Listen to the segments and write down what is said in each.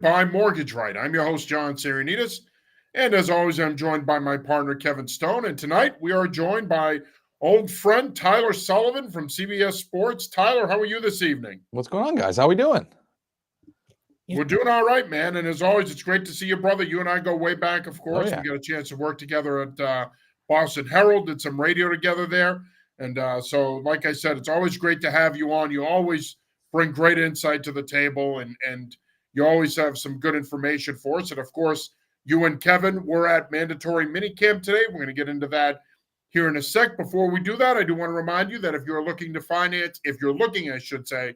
by Mortgage Right. I'm your host, John Sarianides. And as always, I'm joined by my partner, Kevin Stone. And tonight we are joined by old friend Tyler Sullivan from CBS Sports. Tyler, how are you this evening? What's going on, guys? How we doing? We're doing all right, man. And as always, it's great to see your brother. You and I go way back, of Oh course. We yeah. got a chance to work together at Boston Herald, did some radio together there. And so, like I said, it's always great to have you on. You always bring great insight to the table, and you always have some good information for us. And of course, you and Kevin were at mandatory minicamp today. We're going to get into that here in a sec. Before we do that, I do want to remind you that if you're looking to finance, if you're looking, I should say,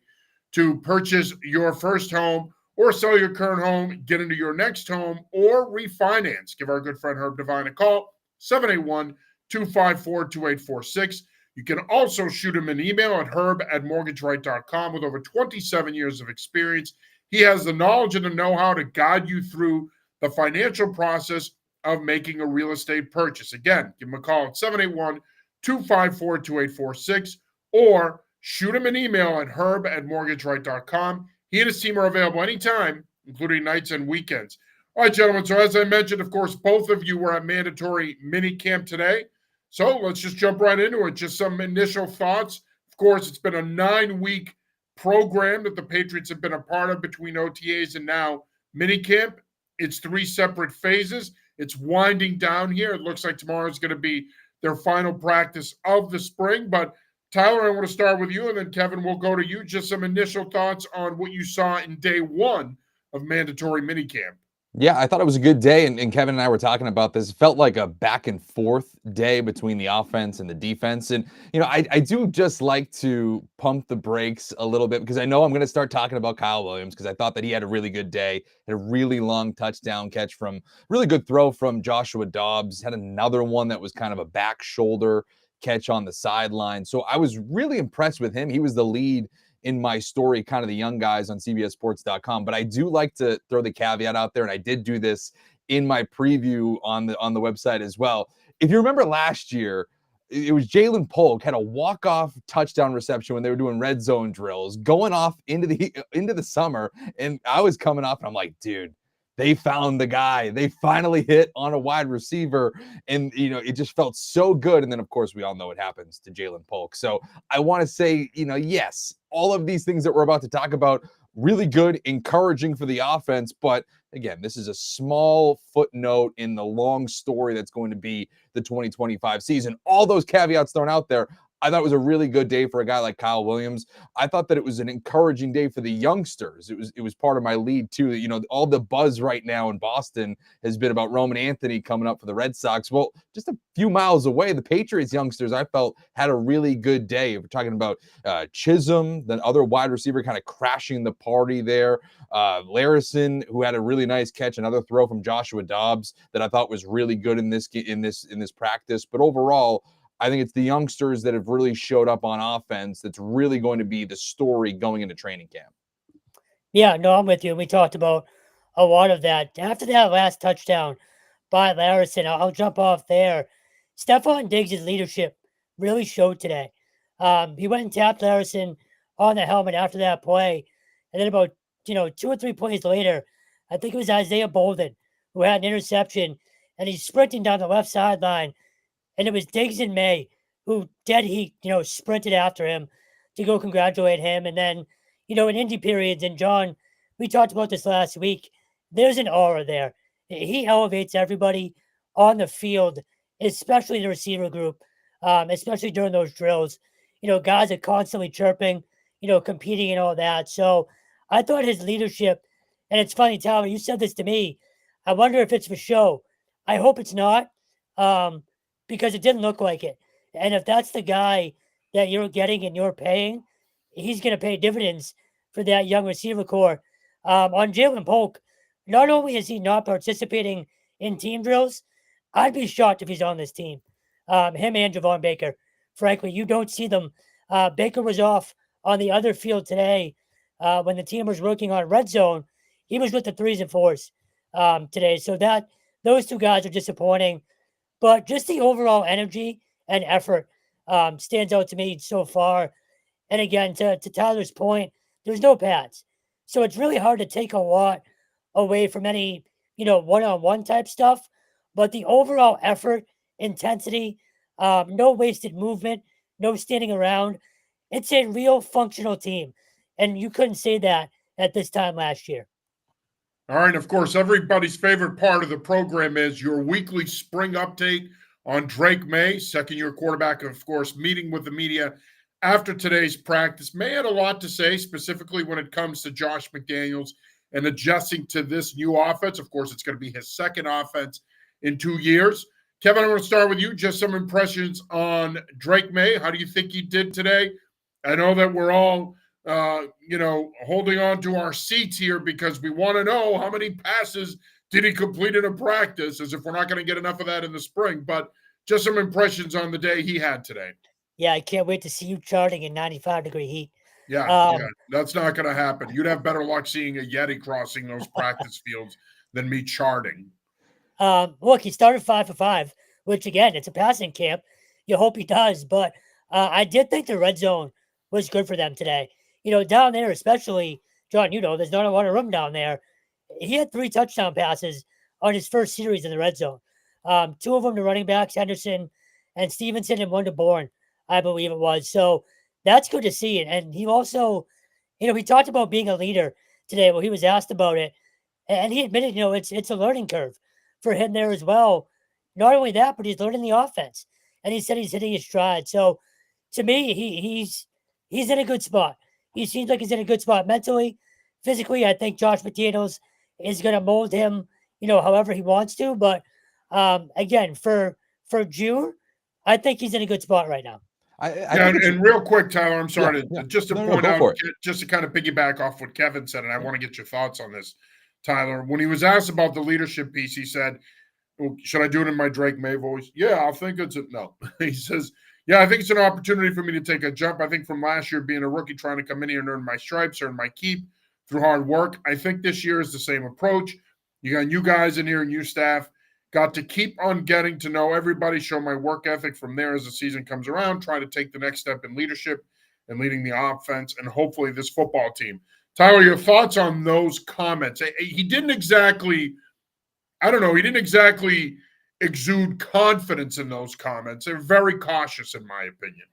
to purchase your first home or sell your current home, get into your next home, or refinance, give our good friend Herb Devine a call, 781 254 2846. You can also shoot him an email at herb@mortgageright.com. With over 27 years of experience, he has the knowledge and the know-how to guide you through the financial process of making a real estate purchase. Again, give him a call at 781 254 2846 or shoot him an email at herb@mortgageright.com. He and his team are available anytime, including nights and weekends. All right, gentlemen. So as I mentioned, of course, both of you were at mandatory mini camp today. So let's just jump right into it. Just some initial thoughts. Of course, it's been a 9-week program that the Patriots have been a part of between OTAs and now minicamp. It's 3 separate phases. It's winding down here. It looks like tomorrow is going to be their final practice of the spring. But Tyler, I want to start with you, and then Kevin, we'll go to you. Just some initial thoughts on what you saw in day 1 of mandatory minicamp. Yeah, I thought it was a good day, and Kevin and I were talking about this. It felt like a back and forth day between the offense and the defense. And, I do just like to pump the brakes a little bit because I know I'm going to start talking about Kyle Williams because I thought that he had a really good day, had a really long touchdown catch from, really good throw from Joshua Dobbs, had another one that was kind of a back shoulder catch on the sideline. So I was really impressed with him. He was the lead in my story, kind of the young guys on CBSSports.com. But I do like to throw the caveat out there, and I did do this in my preview on the website as well. If you remember last year, it was Jalen Polk had a walk-off touchdown reception when they were doing red zone drills, going off into the summer, and I was coming off, and I'm like, dude, they found the guy. They finally hit on a wide receiver, and it just felt so good. And then, of course, we all know what happens to Jalen Polk. So I want to say, yes, all of these things that we're about to talk about, really good, encouraging for the offense. But again, this is a small footnote in the long story that's going to be the 2025 season. All those caveats thrown out there, I thought it was a really good day for a guy like Kyle Williams. I thought that it was an encouraging day for the youngsters. It was part of my lead too. All the buzz right now in Boston has been about Roman Anthony coming up for the Red Sox. Well, just a few miles away, the Patriots youngsters, I felt, had a really good day. We're talking about Chisholm, the other wide receiver, kind of crashing the party there. Larison, who had a really nice catch, another throw from Joshua Dobbs that I thought was really good in this practice. But overall, I think it's the youngsters that have really showed up on offense that's really going to be the story going into training camp. Yeah, no, I'm with you. We talked about a lot of that. After that last touchdown by Larison, I'll jump off there. Stephon Diggs' leadership really showed today. He went and tapped Larison on the helmet after that play. And then about, 2 or 3 plays later, I think it was Isaiah Bolden who had an interception, and he's sprinting down the left sideline. And it was Diggs and May who dead heat, sprinted after him to go congratulate him. And then, in indie periods, and John, we talked about this last week, there's an aura there. He elevates everybody on the field, especially the receiver group, especially during those drills. Guys are constantly chirping, competing and all that. So I thought his leadership, and it's funny, Tyler, you said this to me. I wonder if it's for show. I hope it's not. Because it didn't look like it. And if that's the guy that you're getting and you're paying, he's going to pay dividends for that young receiver core. On Jalen Polk, not only is he not participating in team drills, I'd be shocked if he's on this team. Him and Javon Baker. Frankly, you don't see them. Baker was off on the other field today when the team was working on red zone. He was with the 3s and 4s today. So those 2 guys are disappointing. But just the overall energy and effort stands out to me so far. And again, to Tyler's point, there's no pads. So it's really hard to take a lot away from any, one-on-one type stuff. But the overall effort, intensity, no wasted movement, no standing around. It's a real functional team. And you couldn't say that at this time last year. All right. Of course, everybody's favorite part of the program is your weekly spring update on Drake May, second-year quarterback, of course, meeting with the media after today's practice. May had a lot to say, specifically when it comes to Josh McDaniels and adjusting to this new offense. Of course, it's going to be his second offense in 2 years. Kevin, I want to start with you. Just some impressions on Drake May. How do you think he did today? I know that we're all holding on to our seats here because we want to know how many passes did he complete in a practice, as if we're not going to get enough of that in the spring. But just some impressions on the day he had today. Yeah, I can't wait to see you charting in 95-degree heat. Yeah, that's not going to happen. You'd have better luck seeing a Yeti crossing those practice fields than me charting. Look, he started 5 for 5, which again, it's a passing camp. You hope he does, but I did think the red zone was good for them today. Down there, especially, John, there's not a lot of room down there. He had 3 touchdown passes on his first series in the red zone. 2 of them to running backs, Henderson and Stevenson, and 1 to Bourne, I believe it was. So that's good to see. And he also, he talked about being a leader today. Well, he was asked about it, and he admitted, it's a learning curve for him there as well. Not only that, but he's learning the offense, and he said he's hitting his stride. So to me, he's in a good spot. He seems like he's in a good spot mentally, physically. I think Josh McDaniels is going to mold him, however he wants to. But again, for June, I think he's in a good spot right now. And real quick, Tyler, I'm sorry just to point out, just to kind of piggyback off what Kevin said, and I want to get your thoughts on this, Tyler. When he was asked about the leadership piece, he said, well, should I do it in my Drake May voice? Yeah, I think it's no. He says, yeah, I think it's an opportunity for me to take a jump. I think from last year being a rookie, trying to come in here and earn my stripes, earn my keep through hard work. I think this year is the same approach. You got you guys in here and you staff. Got to keep on getting to know everybody, show my work ethic from there as the season comes around, try to take the next step in leadership and leading the offense and hopefully this football team. Tyler, your thoughts on those comments? He didn't exactly exude confidence in those comments. They're very cautious, in my opinion.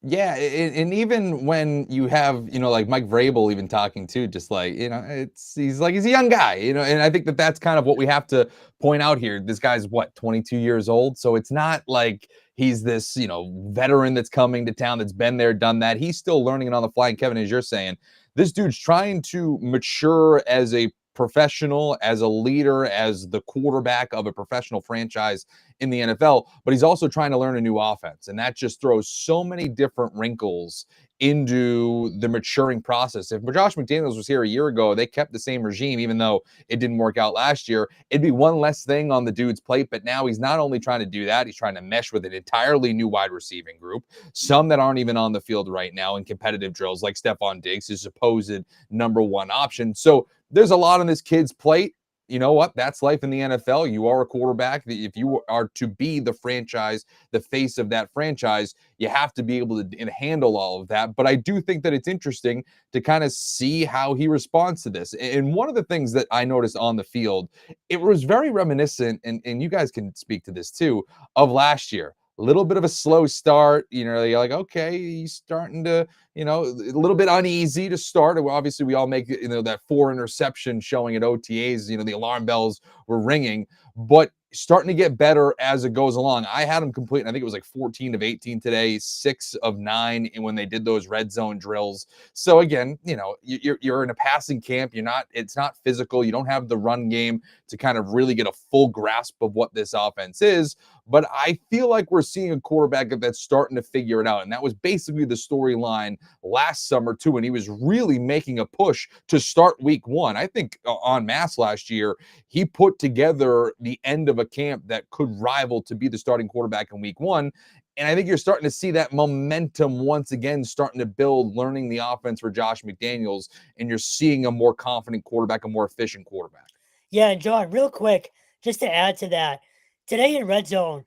Yeah, and even when you have, like Mike Vrabel even talking too, just like, he's a young guy, and I think that's kind of what we have to point out here. This guy's 22 years old. So it's not like he's this, veteran that's coming to town that's been there, done that. He's still learning it on the fly. And Kevin, as you're saying, this dude's trying to mature as a professional, as a leader, as the quarterback of a professional franchise in the NFL, but he's also trying to learn a new offense. And that just throws so many different wrinkles into the maturing process. If Josh McDaniels was here a year ago, they kept the same regime, even though it didn't work out last year, it'd be one less thing on the dude's plate. But now he's not only trying to do that, he's trying to mesh with an entirely new wide receiving group, some that aren't even on the field right now in competitive drills, like Stephon Diggs, his supposed number 1 option. So there's a lot on this kid's plate. You know what? That's life in the NFL. You are a quarterback. If you are to be the franchise, the face of that franchise, you have to be able to handle all of that. But I do think that it's interesting to kind of see how he responds to this. And one of the things that I noticed on the field, it was very reminiscent, and you guys can speak to this too, of last year. A little bit of a slow start, you're like, okay, he's starting to, a little bit uneasy to start. Obviously, we all make, that 4 interception showing at OTAs, the alarm bells were ringing, but starting to get better as it goes along. I had him complete, I think it was like 14 of 18 today, 6 of 9 when they did those red zone drills. So again, you're in a passing camp. It's not physical. You don't have the run game to kind of really get a full grasp of what this offense is. But I feel like we're seeing a quarterback that's starting to figure it out. And that was basically the storyline last summer too. And he was really making a push to start week 1. I think en masse last year, he put together the end of a camp that could rival to be the starting quarterback in week 1. And I think you're starting to see that momentum once again starting to build, learning the offense for Josh McDaniels, and you're seeing a more confident quarterback, a more efficient quarterback. Yeah, and John, real quick, just to add to that, today in red zone,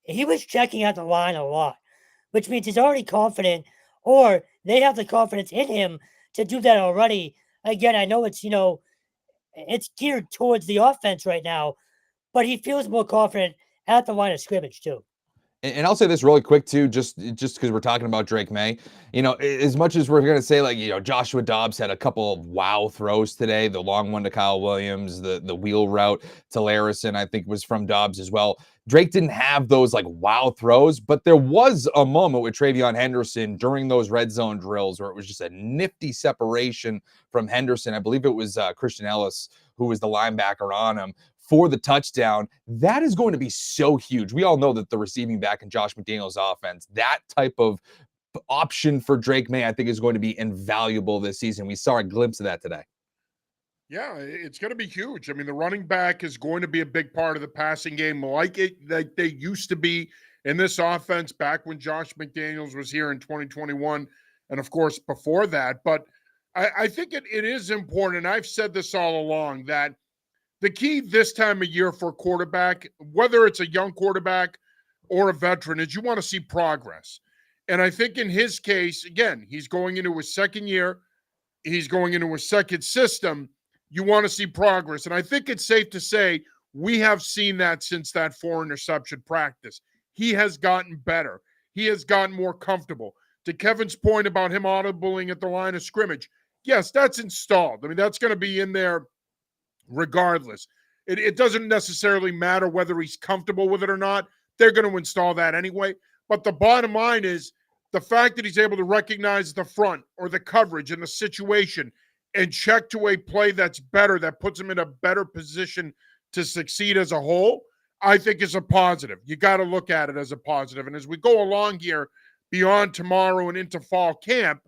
he was checking out the line a lot, which means he's already confident, or they have the confidence in him to do that already. Again, I know it's, it's geared towards the offense right now, but he feels more confident at the line of scrimmage too. And I'll say this really quick too, just because we're talking about Drake May. As much as we're going to say, like, Joshua Dobbs had a couple of wow throws today, the long one to Kyle Williams, the wheel route to Larison, I think was from Dobbs as well. Drake didn't have those like wow throws, but there was a moment with Travion Henderson during those red zone drills where it was just a nifty separation from Henderson. I believe it was Christian Ellis who was the linebacker on him for the touchdown. That is going to be so huge. We all know that the receiving back in Josh McDaniels' offense, that type of option for Drake May, I think is going to be invaluable this season. We saw a glimpse of that today. Yeah, it's going to be huge. I mean, the running back is going to be a big part of the passing game, like they used to be in this offense back when Josh McDaniels was here in 2021, and of course before that. But I think it is important, and I've said this all along, that the key this time of year for a quarterback, whether it's a young quarterback or a veteran, is you want to see progress. And I think in his case, again, he's going into his second year. He's going into his second system. You want to see progress. And I think it's safe to say we have seen that since that 4 interception practice. He has gotten better. He has gotten more comfortable. To Kevin's point about him audibling at the line of scrimmage, yes, that's installed. I mean, that's going to be in there regardless. It doesn't necessarily matter whether he's comfortable with it or not. They're going to install that anyway. But the bottom line is the fact that he's able to recognize the front or the coverage and the situation and check to a play that's better, that puts him in a better position to succeed as a whole, I think is a positive. You got to look at it as a positive. And as we go along here beyond tomorrow and into fall camp,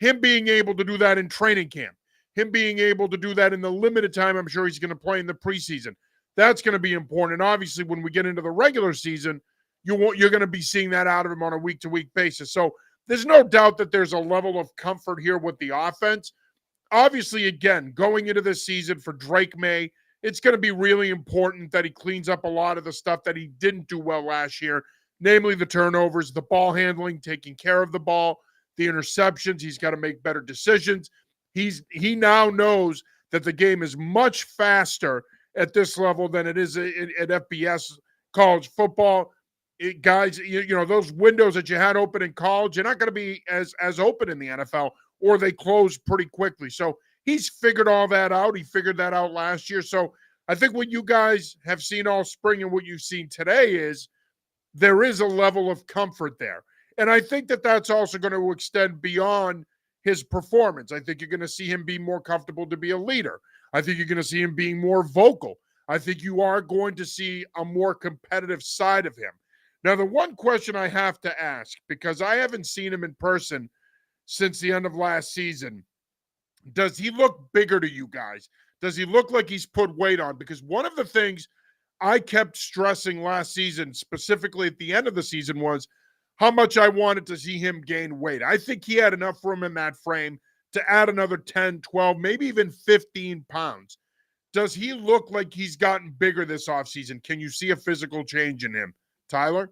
him being able to do that in training camp, him being able to do that in the limited time I'm sure he's going to play in the preseason, that's going to be important. And obviously, when we get into the regular season, you're going to be seeing that out of him on a week-to-week basis. So there's no doubt that there's a level of comfort here with the offense. Obviously, again, going into this season for Drake May, it's going to be really important that he cleans up a lot of the stuff that he didn't do well last year, namely the turnovers, the ball handling, taking care of the ball, the interceptions. He's got to make better decisions. He now knows that the game is much faster at this level than it is at FBS college football. Guys, those windows that you had open in college, you're not going to be as open in the NFL, or they close pretty quickly. So he's figured all that out. He figured that out last year. So I think what you guys have seen all spring and what you've seen today is there is a level of comfort there. And I think that that's also going to extend beyond his performance. I think you're going to see him be more comfortable to be a leader. I think you're going to see him being more vocal. I think you are going to see a more competitive side of him. Now, the one question I have to ask, because I haven't seen him in person since the end of last season, does he look bigger to you guys? Does he look like he's put weight on? Because one of the things I kept stressing last season, specifically at the end of the season, was how much I wanted to see him gain weight. I think he had enough room in that frame to add another 10, 12, maybe even 15 pounds. Does he look like he's gotten bigger this offseason? Can you see a physical change in him? Tyler?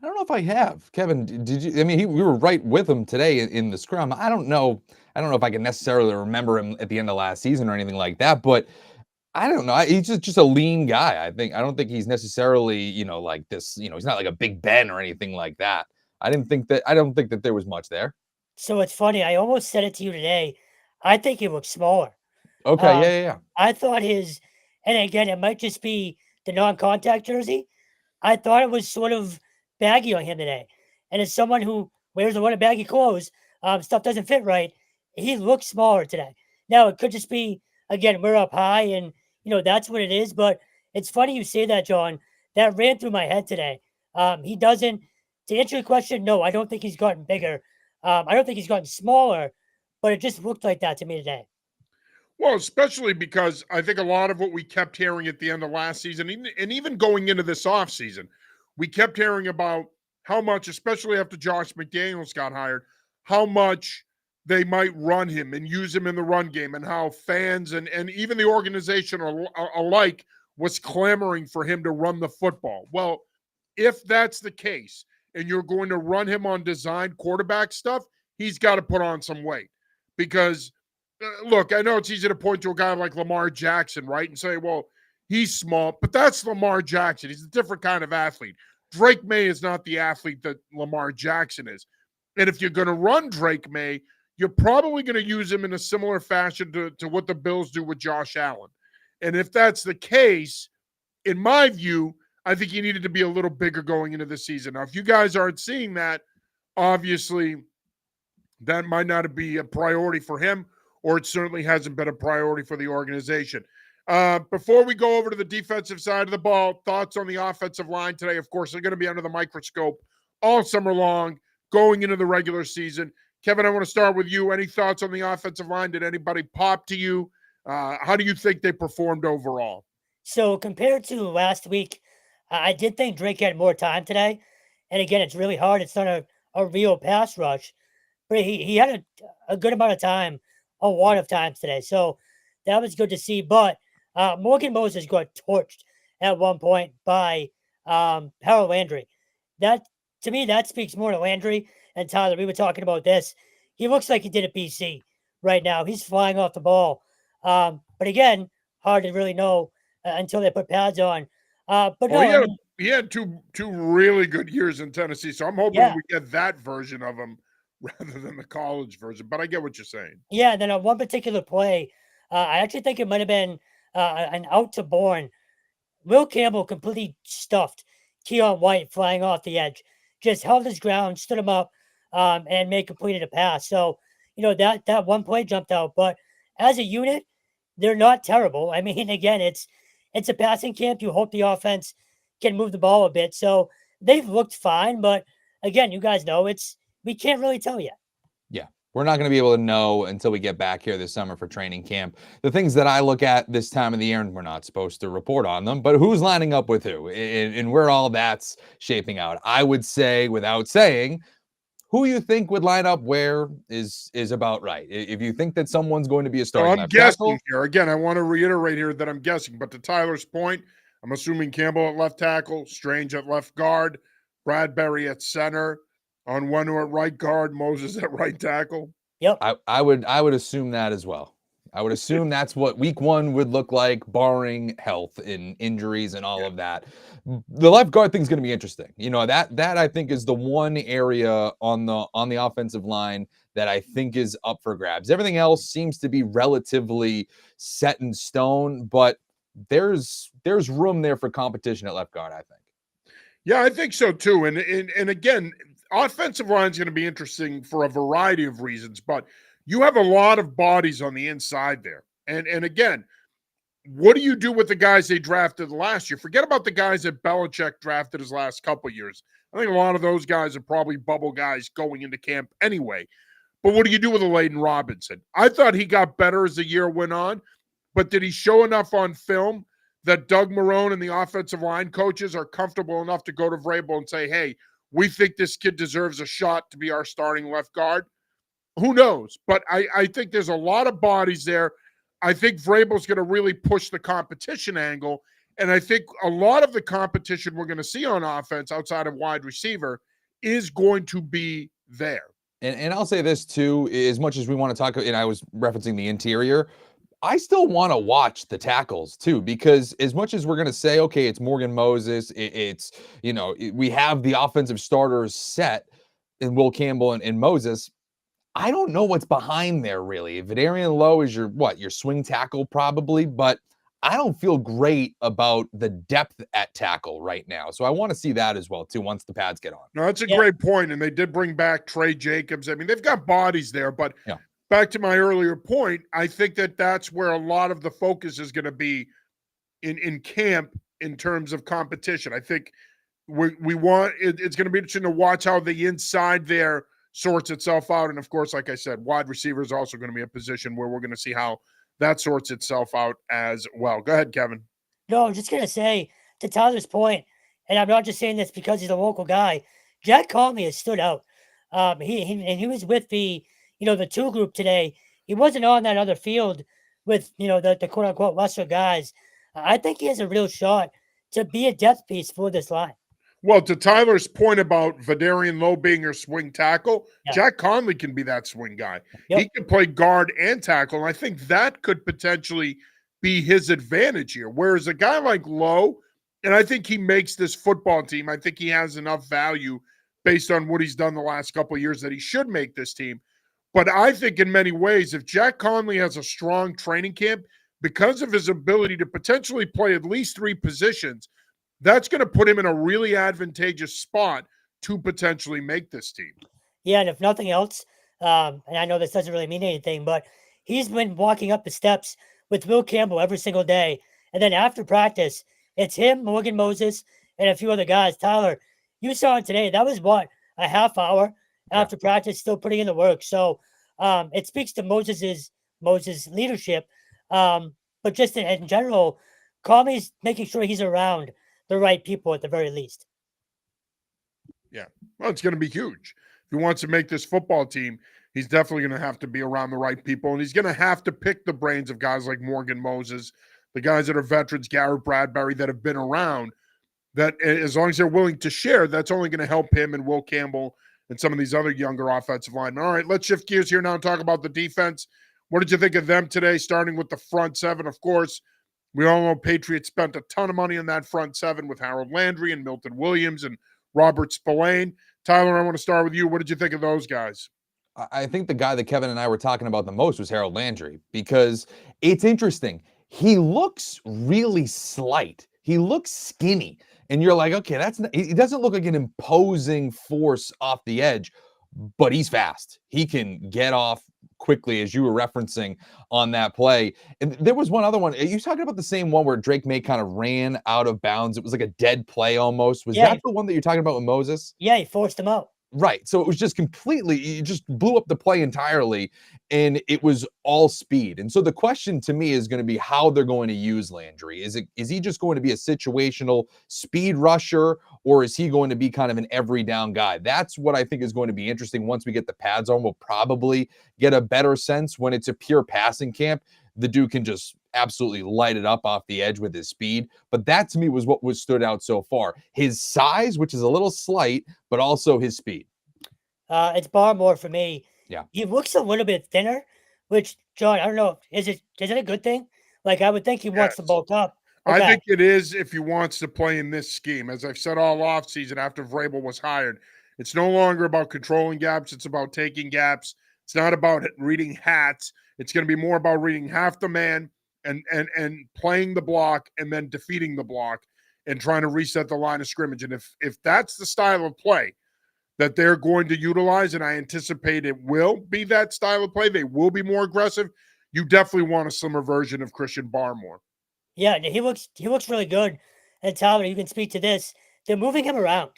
I don't know if I have. Kevin, did you? I mean, we were right with him today in the scrum. I don't know if I can necessarily remember him at the end of last season or anything like that, but I don't know. He's just a lean guy. I don't think he's necessarily, like this, he's not like a Big Ben or anything like that. I don't think that there was much there. So it's funny. I almost said it to you today. I think he looks smaller. Okay, yeah. I thought and again, it might just be the non-contact jersey. I thought it was sort of baggy on him today. And as someone who wears a lot of baggy clothes, stuff doesn't fit right. He looks smaller today. Now, it could just be, again, we're up high and, that's what it is. But it's funny you say that, John. That ran through my head today. He doesn't, to answer your question, no, I don't think he's gotten bigger. I don't think he's gotten smaller, but it just looked like that to me today. Well, especially because I think a lot of what we kept hearing at the end of last season, and even going into this offseason, we kept hearing about how much, especially after Josh McDaniels got hired, how much they might run him and use him in the run game, and how fans and even the organization alike was clamoring for him to run the football. Well, if that's the case and you're going to run him on designed quarterback stuff, he's got to put on some weight, because look, I know it's easy to point to a guy like Lamar Jackson, right, and say, well, he's small, but that's Lamar Jackson. He's a different kind of athlete. Drake May is not the athlete that Lamar Jackson is. And if you're going to run Drake May, you're probably going to use him in a similar fashion to what the Bills do with Josh Allen. And if that's the case, in my view, I think he needed to be a little bigger going into the season. Now, if you guys aren't seeing that, obviously that might not be a priority for him, or it certainly hasn't been a priority for the organization. Before we go over to the defensive side of the ball, thoughts on the offensive line today. Of course, they're going to be under the microscope all summer long, going into the regular season. Kevin, I want to start with you. Any thoughts on the offensive line? Did anybody pop to you? How do you think they performed overall? So compared to last week, I did think Drake had more time today. And again, it's really hard. It's not a real pass rush, but he had a good amount of time, a lot of times today. So that was good to see. But Morgan Moses got torched at one point by Harold Landry. That, to me, that speaks more to Landry and Tyler. We were talking about this. He looks like he did a PC right now. He's flying off the ball. But again, hard to really know until they put pads on. But no, he had two really good years in Tennessee, so I'm hoping we get that version of him rather than the college version. But I get what you're saying. Yeah, and then on one particular play, I actually think it might have been an out to Bourne. Will Campbell completely stuffed Keon White flying off the edge, just held his ground, stood him up, and completed a pass. So, that one play jumped out. But as a unit, they're not terrible. I mean, again, it's a passing camp. You hope the offense can move the ball a bit. So they've looked fine. But again, you guys know we can't really tell yet. Yeah. We're not going to be able to know until we get back here this summer for training camp. The things that I look at this time of the year, and we're not supposed to report on them, but who's lining up with who and where all that's shaping out. I would say, without saying, who you think would line up where is about right. If you think that someone's going to be a starting I'm left guessing tackle, here. Again, I want to reiterate here that I'm guessing, but to Tyler's point, I'm assuming Campbell at left tackle, Strange at left guard, Bradbury at center, on one at right guard, Moses at right tackle. Yep. I would assume that as well. I would assume that's what week one would look like, barring health and injuries and all of that. The left guard thing is going to be interesting. That I think is the one area on the offensive line that I think is up for grabs. Everything else seems to be relatively set in stone, but there's room there for competition at left guard, I think. Yeah, I think so too. And again, offensive line is going to be interesting for a variety of reasons, but you have a lot of bodies on the inside there. And again, what do you do with the guys they drafted last year? Forget about the guys that Belichick drafted his last couple years. I think a lot of those guys are probably bubble guys going into camp anyway. But what do you do with a Layden Robinson? I thought he got better as the year went on, but did he show enough on film that Doug Marrone and the offensive line coaches are comfortable enough to go to Vrabel and say, hey, we think this kid deserves a shot to be our starting left guard? Who knows? But I think there's a lot of bodies there. I think Vrabel's going to really push the competition angle. And I think a lot of the competition we're going to see on offense outside of wide receiver is going to be there. And I'll say this too, as much as we want to talk, and I was referencing the interior, I still want to watch the tackles too, because as much as we're going to say, okay, it's Morgan Moses, we have the offensive starters set in Will Campbell and Moses. I don't know what's behind there really. Vidarian Lowe is your swing tackle probably, but I don't feel great about the depth at tackle right now. So I want to see that as well too once the pads get on. No, that's a great point. And they did bring back Trey Jacobs. I mean, they've got bodies there, but back to my earlier point, I think that's where a lot of the focus is going to be in camp in terms of competition. I think we want it's going to be interesting to watch how the inside there sorts itself out. And of course, like I said, wide receiver is also going to be a position where we're going to see how that sorts itself out as well. Go ahead, Kevin. No, I'm just going to say to Tyler's point, and I'm not just saying this because he's a local guy, Jack Conley has stood out. He was with the two group today. He wasn't on that other field with, the quote unquote lesser guys. I think he has a real shot to be a depth piece for this line. Well, to Tyler's point about Vidarian Lowe being your swing tackle, Yeah. Jack Conley can be that swing guy. Yep. He can play guard and tackle, and I think that could potentially be his advantage here. Whereas a guy like Lowe, and I think he makes this football team, I think he has enough value based on what he's done the last couple of years that he should make this team. But I think in many ways, if Jack Conley has a strong training camp, because of his ability to potentially play at least 3 positions, that's going to put him in a really advantageous spot to potentially make this team. Yeah, and if nothing else, and I know this doesn't really mean anything, but he's been walking up the steps with Will Campbell every single day. And then after practice, it's him, Morgan Moses, and a few other guys. Tyler, you saw it today. That was what, a half hour after practice, still putting in the work. So it speaks to Moses' leadership. But just in general, Conley's making sure he's around the right people at the very least. Yeah. Well, it's going to be huge. If he wants to make this football team, he's definitely going to have to be around the right people. And he's going to have to pick the brains of guys like Morgan Moses, the guys that are veterans, Garrett Bradbury, that have been around, that as long as they're willing to share, that's only going to help him and Will Campbell and some of these other younger offensive linemen. All right, let's shift gears here now and talk about the defense. What did you think of them today, starting with the front seven? Of course, we all know Patriots spent a ton of money on that front seven with Harold Landry and Milton Williams and Robert Spillane. Tyler, I want to start with you. What did you think of those guys? I think the guy that Kevin and I were talking about the most was Harold Landry, because it's interesting. He looks really slight. He looks skinny. And you're like, okay, he doesn't look like an imposing force off the edge, but he's fast. He can get off quickly, as you were referencing on that play. And there was one other one. Are you talking about the same one where Drake May kind of ran out of bounds? It was like a dead play almost. Was that the one that you're talking about with Moses? Yeah, he forced him out. Right. So it was just it just blew up the play entirely, and it was all speed. And so the question to me is going to be how they're going to use Landry. Is he just going to be a situational speed rusher, or is he going to be kind of an every down guy? That's what I think is going to be interesting. Once we get the pads on, we'll probably get a better sense. When it's a pure passing camp, the dude can just absolutely light it up off the edge with his speed. But that to me was what was stood out so far. His size, which is a little slight, but also his speed. It's Barmore for me. Yeah. He looks a little bit thinner, which, John, I don't know. Is it a good thing? Like, I would think he wants to bulk up. Okay. I think it is if he wants to play in this scheme. As I've said all offseason after Vrabel was hired, it's no longer about controlling gaps. It's about taking gaps. It's not about reading hats. It's going to be more about reading half the man and playing the block and then defeating the block and trying to reset the line of scrimmage. And if that's the style of play that they're going to utilize, and I anticipate it will be that style of play, they will be more aggressive, you definitely want a slimmer version of Christian Barmore. Yeah, he looks really good. And Tyler, you can speak to this. They're moving him around.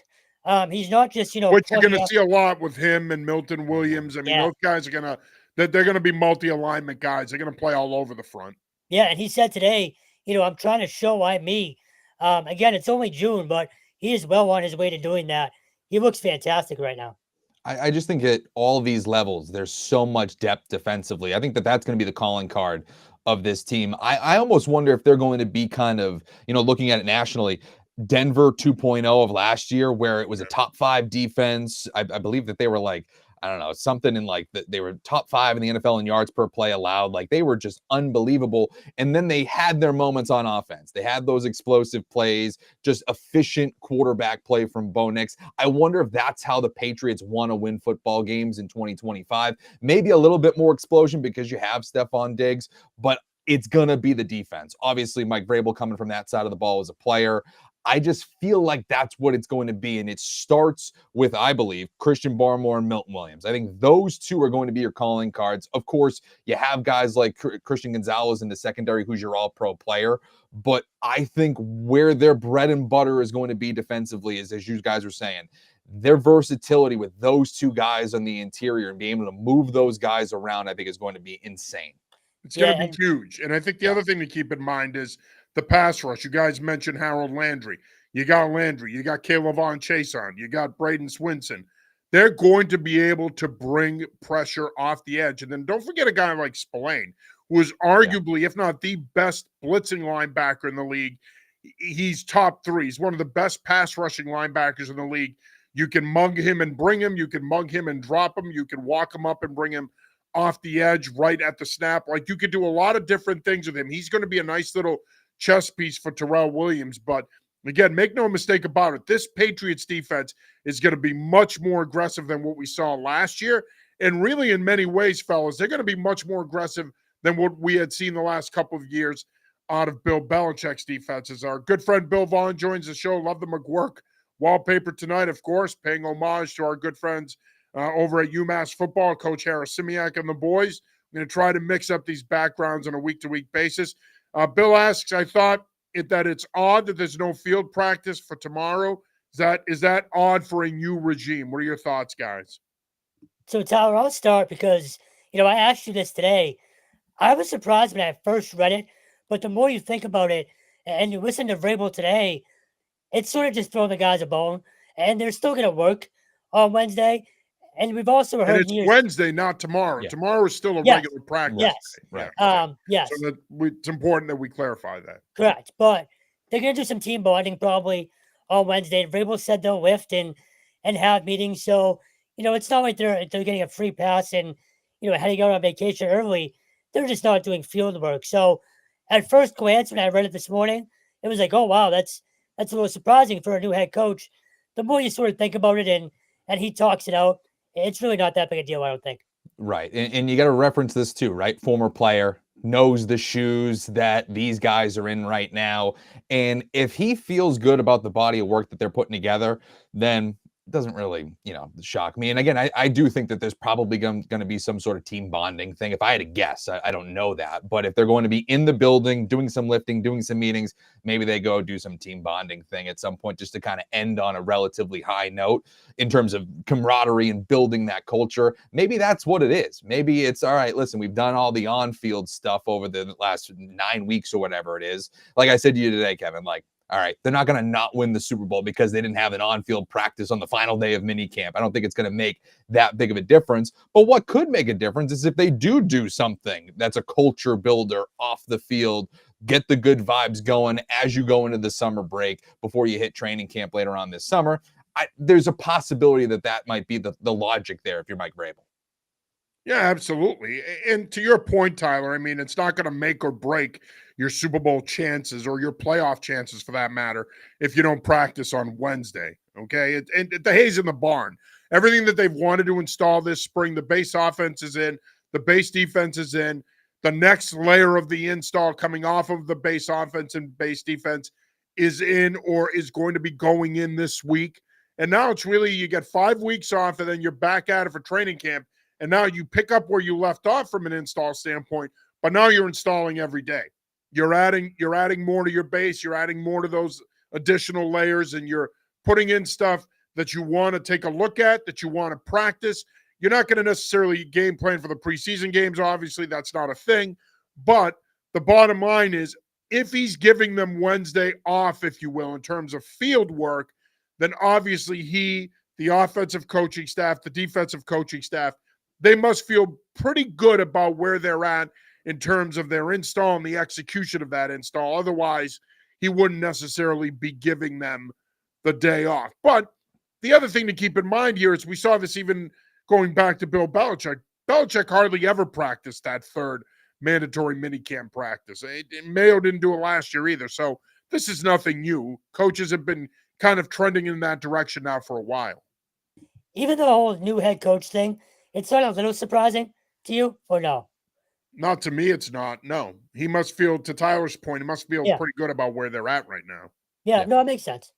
He's not just, Which you're going to see a lot with him and Milton Williams. I mean, those guys are they're going to be multi-alignment guys. They're going to play all over the front. Yeah, and he said today, I'm trying to show I'm me. Again, it's only June, but he is well on his way to doing that. He looks fantastic right now. I just think at all these levels, there's so much depth defensively. I think that's going to be the calling card of this team. I almost wonder if they're going to be kind of, looking at it nationally, Denver 2.0 of last year, where it was a top 5 defense. I believe that they were like, I don't know, something in like they were top 5 in the NFL in yards per play allowed. Like, they were just unbelievable. And then they had their moments on offense. They had those explosive plays, just efficient quarterback play from Bo Nix. I wonder if that's how the Patriots want to win football games in 2025. Maybe a little bit more explosion because you have Stephon Diggs, but it's going to be the defense. Obviously, Mike Vrabel coming from that side of the ball as a player. I just feel like that's what it's going to be. And it starts with, I believe, Christian Barmore and Milton Williams. I think those two are going to be your calling cards. Of course, you have guys like Christian Gonzalez in the secondary, who's your all-pro player. But I think where their bread and butter is going to be defensively is, as you guys were saying, their versatility with those two guys on the interior and being able to move those guys around, I think is going to be insane. It's going to be huge. And I think the other thing to keep in mind is the pass rush. You guys mentioned Harold Landry. You got Landry. You got Kayvon Chason. You got Braden Swinson. They're going to be able to bring pressure off the edge. And then don't forget a guy like Spillane, who is arguably, if not the best blitzing linebacker in the league. he's top 3. He's one of the best pass rushing linebackers in the league. You can mug him and bring him. You can mug him and drop him. You can walk him up and bring him off the edge right at the snap. Like, you could do a lot of different things with him. He's going to be a nice little chess piece for Terrell Williams. But again, make no mistake about it, this Patriots defense is going to be much more aggressive than what we saw last year. And really, in many ways, fellas, they're going to be much more aggressive than what we had seen the last couple of years out of Bill Belichick's defenses. Our good friend Bill Vaughn joins the show. Love the McGuirk wallpaper tonight, of course, paying homage to our good friends over at UMass football, Coach Harris Simiak and the boys. I'm going to try to mix up these backgrounds on a week-to-week basis. Bill asks, I thought that it's odd that there's no field practice for tomorrow. Is that odd for a new regime? What are your thoughts, guys? So, Tyler, I'll start because, I asked you this today. I was surprised when I first read it, but the more you think about it and you listen to Vrabel today, it's sort of just throwing the guys a bone, and they're still going to work on Wednesday. And we've also heard and it's Wednesday, not tomorrow. Yeah. Tomorrow is still a regular practice. Yes. Right. Yes. So it's important that we clarify that. Correct. But they're going to do some team bonding probably on Wednesday. Vrabel said they'll lift and have meetings. So, it's not like they're getting a free pass and, heading out on vacation early. They're just not doing field work. So at first glance, when I read it this morning, it was like, oh, wow, that's a little surprising for a new head coach. The more you sort of think about it and he talks it out, it's really not that big a deal, I don't think. Right. And you got to reference this too, right? Former player, knows the shoes that these guys are in right now. And if he feels good about the body of work that they're putting together, then it doesn't really, shock me. And again, I do think that there's probably going to be some sort of team bonding thing. If I had to guess, I don't know that. But if they're going to be in the building, doing some lifting, doing some meetings, maybe they go do some team bonding thing at some point just to kind of end on a relatively high note in terms of camaraderie and building that culture. Maybe that's what it is. Maybe it's, all right, listen, we've done all the on-field stuff over the last 9 weeks or whatever it is. Like I said to you today, Kevin, all right, they're not going to not win the Super Bowl because they didn't have an on-field practice on the final day of minicamp. I don't think it's going to make that big of a difference. But what could make a difference is if they do something that's a culture builder off the field, get the good vibes going as you go into the summer break before you hit training camp later on this summer. There's a possibility that might be the logic there if you're Mike Vrabel. Yeah, absolutely. And to your point, Tyler, I mean, it's not going to make or break your Super Bowl chances or your playoff chances for that matter if you don't practice on Wednesday, okay? And the hay's in the barn. Everything that they've wanted to install this spring, the base offense is in, the base defense is in, the next layer of the install coming off of the base offense and base defense is in or is going to be going in this week. And now it's really, you get 5 weeks off and then you're back at it for training camp. And now you pick up where you left off from an install standpoint, but now you're installing every day. You're adding more to your base. You're adding more to those additional layers, and you're putting in stuff that you want to take a look at, that you want to practice. You're not going to necessarily game plan for the preseason games. Obviously, that's not a thing. But the bottom line is, if he's giving them Wednesday off, if you will, in terms of field work, then obviously the offensive coaching staff, the defensive coaching staff, they must feel pretty good about where they're at in terms of their install and the execution of that install. Otherwise, he wouldn't necessarily be giving them the day off. But the other thing to keep in mind here is we saw this even going back to Bill Belichick. Belichick hardly ever practiced that third mandatory minicamp practice. Mayo didn't do it last year either. So this is nothing new. Coaches have been kind of trending in that direction now for a while. Even the whole new head coach thing, it's sort of a little surprising to you, or no? Not to me, it's not. No. He must feel, to Tyler's point, he must feel pretty good about where they're at right now. Yeah, no, it makes sense.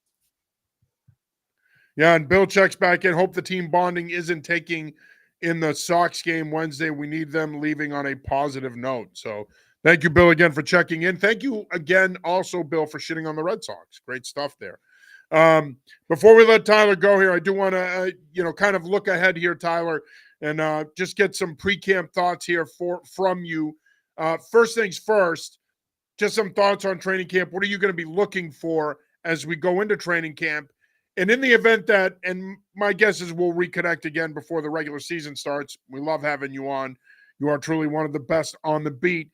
Yeah, and Bill checks back in. Hope the team bonding isn't taking in the Sox game Wednesday. We need them leaving on a positive note. So thank you, Bill, again for checking in. Thank you again also, Bill, for shitting on the Red Sox. Great stuff there. Before we let Tyler go here, I do want to, kind of look ahead here, Tyler, and just get some pre-camp thoughts here from you. First things first, just some thoughts on training camp. What are you going to be looking for as we go into training camp? And in the event that, and my guess is we'll reconnect again before the regular season starts. We love having you on. You are truly one of the best on the beat.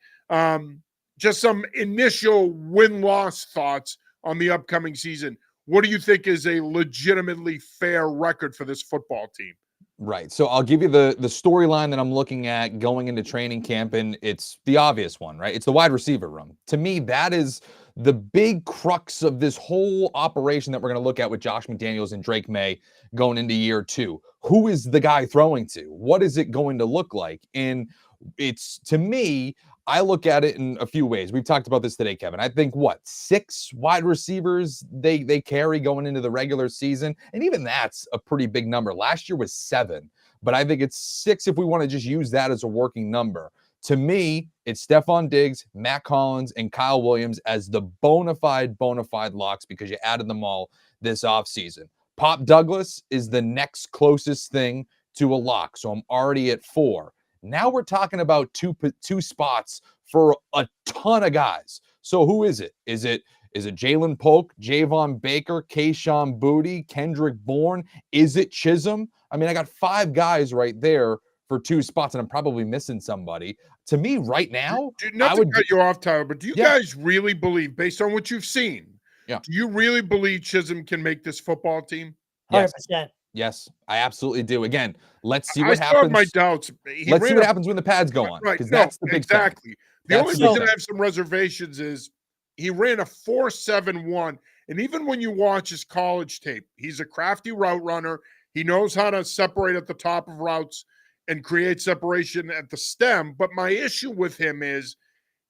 Just some initial win-loss thoughts on the upcoming season, what do you think is a legitimately fair record for this football team? Right. So I'll give you the storyline that I'm looking at going into training camp, and it's the obvious one, right? It's the wide receiver room. To me, that is the big crux of this whole operation that we're going to look at with Josh McDaniels and Drake May going into year 2. Who is the guy throwing to? What is it going to look like? And it's, to me, I look at it in a few ways. We've talked about this today, Kevin. I think 6 wide receivers they carry going into the regular season, and even that's a pretty big number. Last year was 7, but I think it's 6 if we want to just use that as a working number. To me, it's Stephon Diggs, Matt Collins, and Kyle Williams as the bona fide locks because you added them all this offseason. Pop Douglas is the next closest thing to a lock, so I'm already at 4. Now we're talking about two spots for a ton of guys. So who is it? Is it Jalen Polk, Javon Baker, Kayshon Boutte, Kendrick Bourne? Is it Chisholm? I mean, I got 5 guys right there for 2 spots, and I'm probably missing somebody. To me, right now, not to cut you off, Tyler, but do you guys really believe, based on what you've seen, do you really believe Chisholm can make this football team? 100%. Yes, I absolutely do. Again, let's see what happens. I still have my doubts. Let's see what happens when the pads go on. Right. That's the big thing. The only reason I have some reservations is he ran a 4.71. And even when you watch his college tape, he's a crafty route runner. He knows how to separate at the top of routes and create separation at the stem. But my issue with him is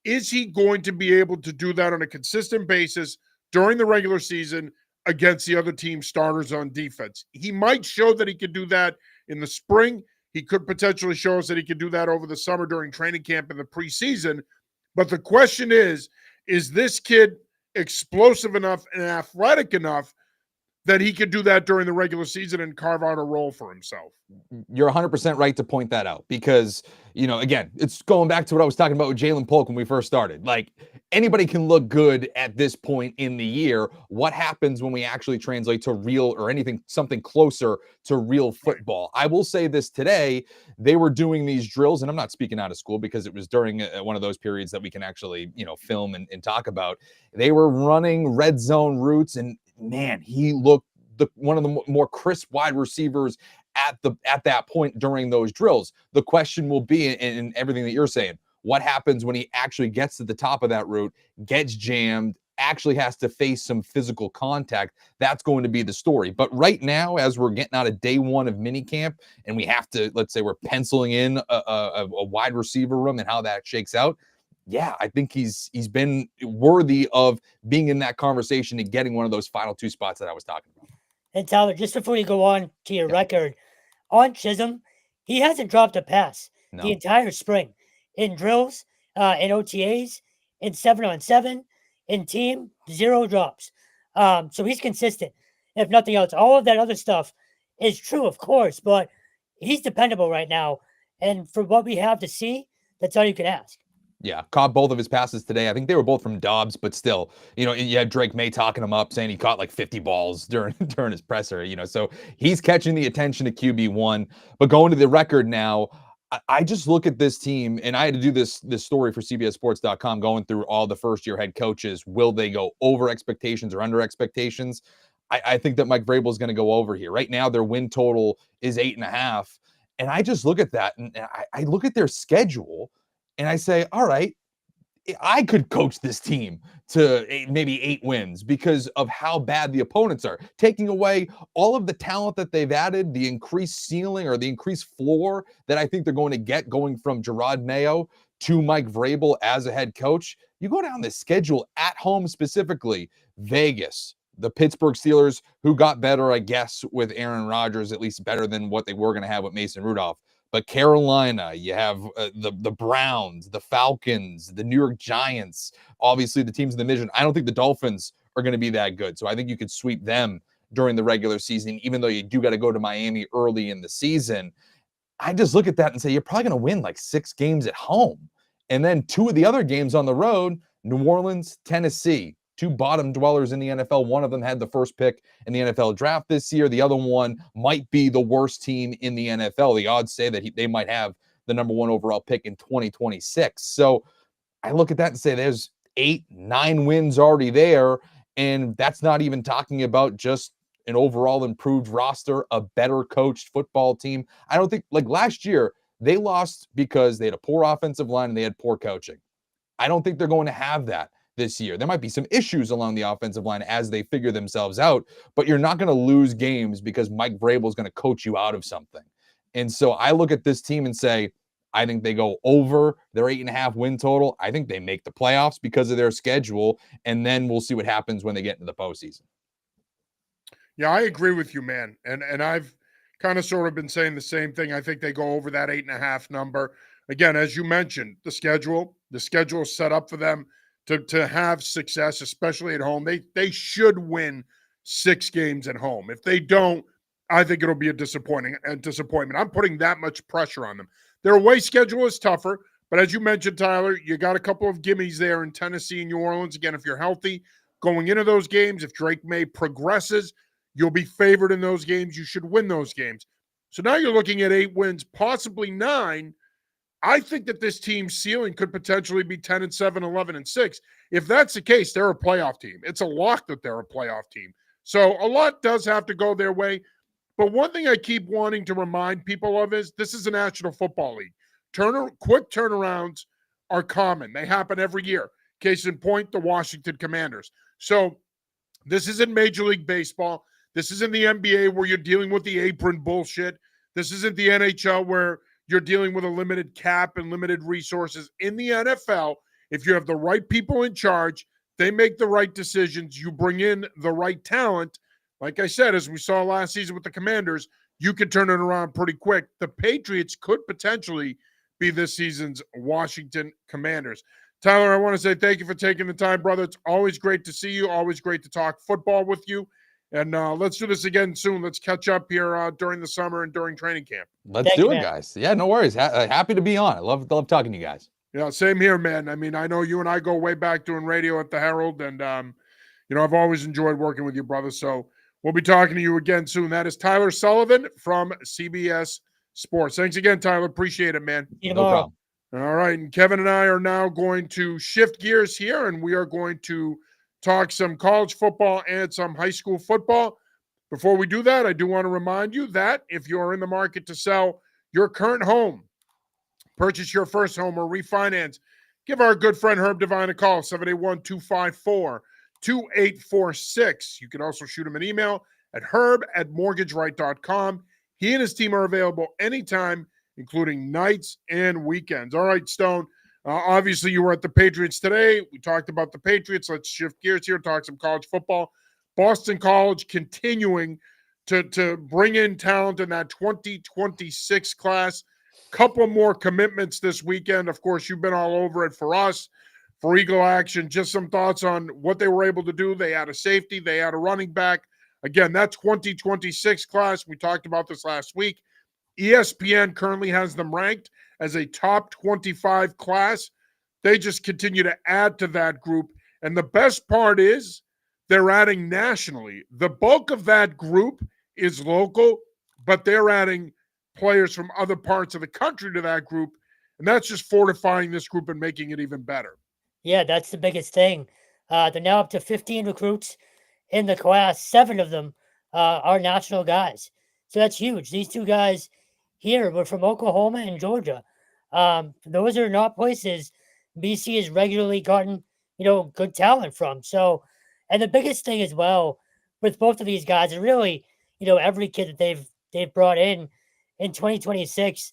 he going to be able to do that on a consistent basis during the regular season against the other team starters on defense? He might show that he could do that in the spring. He could potentially show us that he could do that over the summer during training camp in the preseason. But the question is this kid explosive enough and athletic enough that he could do that during the regular season and carve out a role for himself? You're 100% right to point that out because, again, it's going back to what I was talking about with Jalen Polk when we first started. Like, anybody can look good at this point in the year. What happens when we actually translate to real or something closer to real football? I will say this today, they were doing these drills, and I'm not speaking out of school because it was during one of those periods that we can actually, film and talk about. They were running red zone routes, and man, he looked one of the more crisp wide receivers at that point during those drills. The question will be, in everything that you're saying, what happens when he actually gets to the top of that route, gets jammed, actually has to face some physical contact? That's going to be the story. But right now, as we're getting out of day 1 of minicamp, and we have to, let's say we're penciling in a wide receiver room and how that shakes out, yeah, I think he's been worthy of being in that conversation and getting one of those final 2 spots that I was talking about. And Tyler, just before you go on to your record, on Chisholm, he hasn't dropped a pass the entire spring. In drills, in OTAs, in 7-on-7, in team, 0 drops. So he's consistent, if nothing else. All of that other stuff is true, of course, but he's dependable right now. And for what we have to see, that's all you can ask. Yeah, caught both of his passes today. I think they were both from Dobbs, but still, you had Drake May talking him up, saying he caught like 50 balls during his presser, so he's catching the attention of QB1. But going to the record now, I just look at this team, and I had to do this story for CBSSports.com, going through all the first-year head coaches. Will they go over expectations or under expectations? I think that Mike Vrabel is going to go over here. Right now, their win total is 8.5, and I just look at that, and I look at their schedule, and I say, all right, I could coach this team to maybe 8 wins because of how bad the opponents are. Taking away all of the talent that they've added, the increased ceiling or the increased floor that I think they're going to get going from Gerard Mayo to Mike Vrabel as a head coach. You go down the schedule at home, specifically Vegas, the Pittsburgh Steelers, who got better, I guess, with Aaron Rodgers, at least better than what they were going to have with Mason Rudolph. But Carolina, you have the Browns, the Falcons, the New York Giants, obviously the teams in the division. I don't think the Dolphins are going to be that good. So I think you could sweep them during the regular season, even though you do got to go to Miami early in the season. I just look at that and say, you're probably going to win like 6 games at home. And then 2 of the other games on the road, New Orleans, Tennessee. 2 bottom dwellers in the NFL. One of them had the first pick in the NFL draft this year. The other one might be the worst team in the NFL. The odds say that they might have the number 1 overall pick in 2026. So I look at that and say there's 8-9 wins already there. And that's not even talking about just an overall improved roster, a better coached football team. I don't think, like last year, they lost because they had a poor offensive line and they had poor coaching. I don't think they're going to have that this year. There might be some issues along the offensive line as they figure themselves out, but you're not going to lose games because Mike Vrabel is going to coach you out of something. And so I look at this team and say, I think they go over their 8.5 win total. I think they make the playoffs because of their schedule, and then we'll see what happens when they get into the postseason. Yeah, I agree with you, man. And I've kind of sort of been saying the same thing. I think they go over that 8.5 number. Again, as you mentioned, the schedule is set up for them to have success, especially at home. They should win 6 games at home. If they don't, I think it'll be a disappointment. I'm putting that much pressure on them. Their away schedule is tougher, but as you mentioned, Tyler, you got a couple of gimmies there in Tennessee and New Orleans. Again, if you're healthy going into those games, if Drake May progresses, you'll be favored in those games. You should win those games. So now you're looking at 8 wins, possibly 9. I think that this team's ceiling could potentially be 10-7, 11-6. If that's the case, they're a playoff team. It's a lock that they're a playoff team. So a lot does have to go their way. But one thing I keep wanting to remind people of is this is a National Football League. Quick turnarounds are common. They happen every year. Case in point, the Washington Commanders. So this isn't Major League Baseball. This isn't the NBA where you're dealing with the apron bullshit. This isn't the NHL where you're dealing with a limited cap and limited resources. In the NFL, if you have the right people in charge, they make the right decisions. You bring in the right talent. Like I said, as we saw last season with the Commanders, you could turn it around pretty quick. The Patriots could potentially be this season's Washington Commanders. Tyler, I want to say thank you for taking the time, brother. It's always great to see you. Always great to talk football with you. And let's do this again soon. Let's catch up here during the summer and during training camp. Let's do it, guys. Yeah, no worries. Happy to be on. I love talking to you guys. Yeah, same here, man. I mean, I know you and I go way back doing radio at the Herald, and I've always enjoyed working with you, brother. So we'll be talking to you again soon. That is Tyler Sullivan from CBS Sports. Thanks again, Tyler. Appreciate it, man. No problem. All right, and Kevin and I are now going to shift gears here, and we are going to talk some college football and some high school football. Before we do that, I do want to remind you that if you're in the market to sell your current home, purchase your first home, or refinance, give our good friend Herb Devine a call, 781-254-2846. You can also shoot him an email at herb@mortgageright.com. He and his team are available anytime, including nights and weekends. All right, Stone. Obviously, you were at the Patriots today. We talked about the Patriots. Let's shift gears here, talk some college football. Boston College continuing to bring in talent in that 2026 class. Couple more commitments this weekend. Of course, you've been all over it for us, for Eagle Action. Just some thoughts on what they were able to do. They had a safety. They had a running back. Again, that 2026 class, we talked about this last week. ESPN currently has them ranked as a top 25 class. They just continue to add to that group. And the best part is they're adding nationally. The bulk of that group is local, but they're adding players from other parts of the country to that group. And that's just fortifying this group and making it even better. Yeah, that's the biggest thing. They're now up to 15 recruits in the class. 7 of them are national guys. So that's huge. These 2 guys here were from Oklahoma and Georgia. Those are not places BC has regularly gotten, good talent from. So, and the biggest thing as well with both of these guys, and really, every kid that they've brought in 2026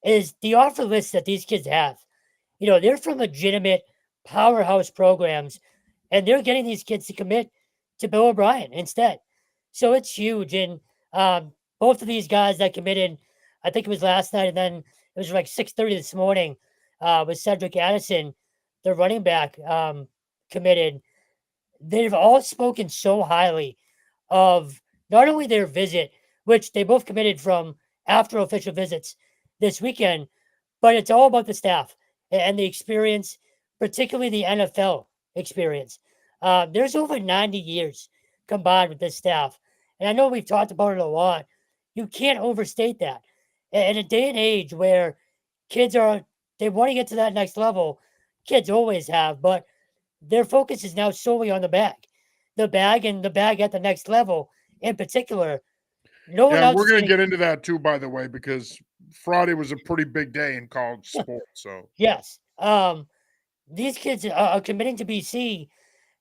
is the offer list that these kids have. They're from legitimate powerhouse programs, and they're getting these kids to commit to Bill O'Brien instead. So it's huge. And both of these guys that committed, I think it was last night, and then it was like 6:30 this morning with Cedric Addison, the running back, committed. They've all spoken so highly of not only their visit, which they both committed from after official visits this weekend, but it's all about the staff and the experience, particularly the NFL experience. There's over 90 years combined with this staff. And I know we've talked about it a lot. You can't overstate that. In a day and age where kids they want to get to that next level, kids always have, but their focus is now solely on the back. the bag and the bag at the next level in particular. No one Yeah, and else we're is going to getting. get into that too, by the way, because Friday was a pretty big day in college sports. So Yes. These kids are committing to BC.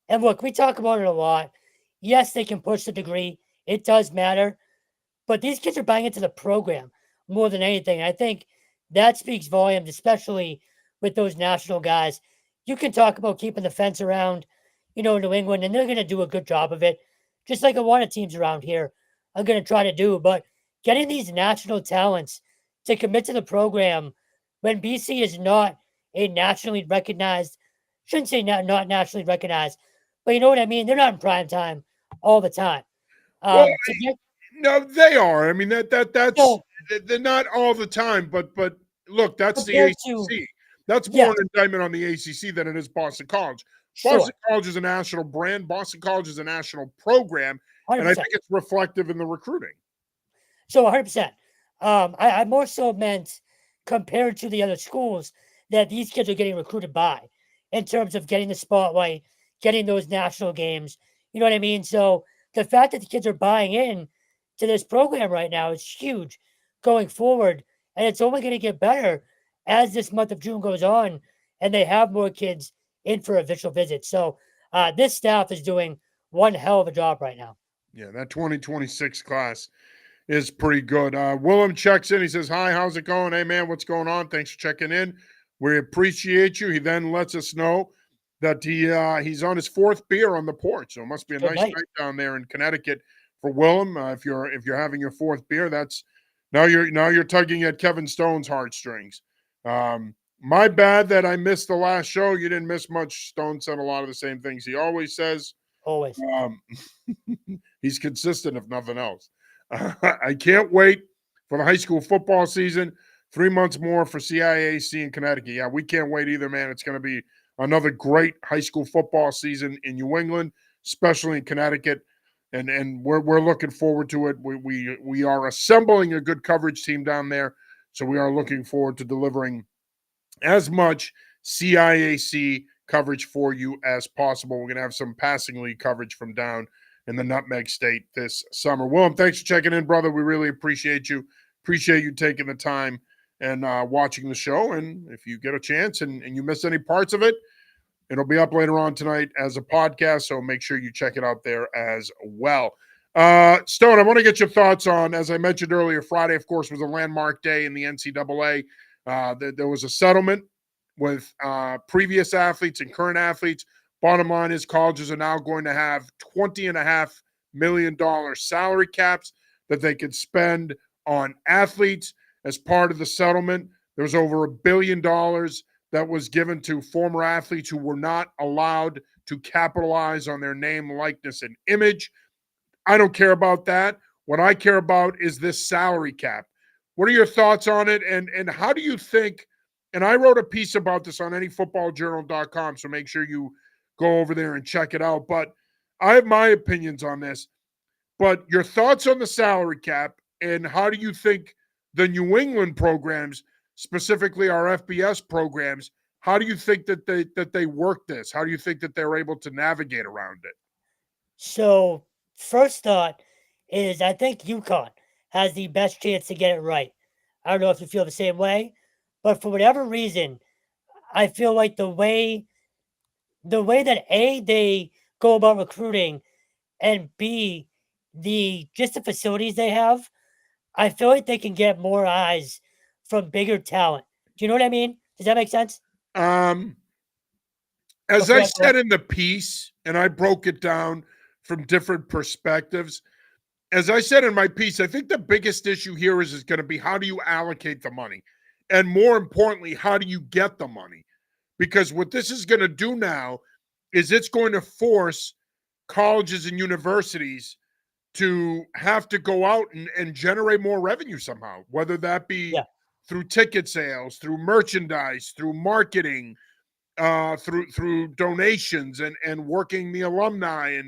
And look, we talk about it a lot. Yes, they can push the degree. It does matter. But these kids are buying into the program more than anything. I think that speaks volumes, especially with those national guys. You can talk about keeping the fence around, New England, and they're going to do a good job of it, just like a lot of teams around here are going to try to do. But getting these national talents to commit to the program when BC is not a nationally recognized, shouldn't say not nationally recognized, but you know what I mean? They're not in prime time all the time. well, To get no, they are. I mean that's so they're not all the time, but look, that's the compared to ACC. That's more yes, an indictment on the ACC than it is Boston College. sure, Boston College is a national brand. Boston College is a national program, and I 100%. think it's reflective in the recruiting. So 100%. I more so meant compared to the other schools that these kids are getting recruited by in terms of getting the spotlight, getting those national games. You know what I mean? So the fact that the kids are buying in to this program right now is huge going forward. And it's only going to get better as this month of June goes on and they have more kids in for official visits. So this staff is doing one hell of a job right now. Yeah, that 2026 class is pretty good. Willem checks in. He says, "Hi, how's it going? Hey, man, what's going on? Thanks for checking in. We appreciate you." He then lets us know that he's on his fourth beer on the porch, so it must be a Good nice night. night down there in Connecticut for Willem. If you're having your fourth beer, that's now you're tugging at Kevin Stone's heartstrings. My bad that I missed the last show. You didn't miss much. Stone said a lot of the same things he always says. Always. He's consistent, if nothing else. I can't wait for the high school football season. 3 months more for CIAC in Connecticut. Yeah, we can't wait either, man. It's going to be another great high school football season in New England, especially in Connecticut, and we're looking forward to it. We are assembling a good coverage team down there, so we are looking forward to delivering as much CIAC coverage for you as possible. We're going to have some passing league coverage from down in the Nutmeg State this summer. Willem, thanks for checking in, brother. We really appreciate you. Appreciate you taking the time and watching the show. And if you get a chance and you miss any parts of it, it'll be up later on tonight as a podcast. So make sure you check it out there as well. Stone, I want to get your thoughts on, as I mentioned earlier, Friday, of course, was a landmark day in the NCAA. There was a settlement with previous athletes and current athletes. Bottom line is colleges are now going to have $20.5 million salary caps that they could spend on athletes as part of the settlement. There's over $1 billion that was given to former athletes who were not allowed to capitalize on their name, likeness, and image. I don't care about that. What I care about is this salary cap. What are your thoughts on it? And how do you think, and I wrote a piece about this on anyfootballjournal.com, so make sure you go over there and check it out. But I have my opinions on this. But your thoughts on the salary cap, and how do you think the New England programs, specifically our FBS programs, how do you think that they work this? How do you think that they're able to navigate around it? So, first thought is I think UConn has the best chance to get it right. I don't know if you feel the same way, but for whatever reason, I feel like the way that A, they go about recruiting, and B, the facilities they have, I feel like they can get more eyes from bigger talent. Do you know what I mean? Does that make sense? Um, as Before I I go said in the piece, and I broke it down from different perspectives, as I said in my piece, I think the biggest issue here is going to be how do you allocate the money? And more importantly, how do you get the money? Because what this is going to do now is it's going to force colleges and universities to have to go out and generate more revenue somehow, whether that be yeah, through ticket sales, through merchandise, through marketing, through donations and working the alumni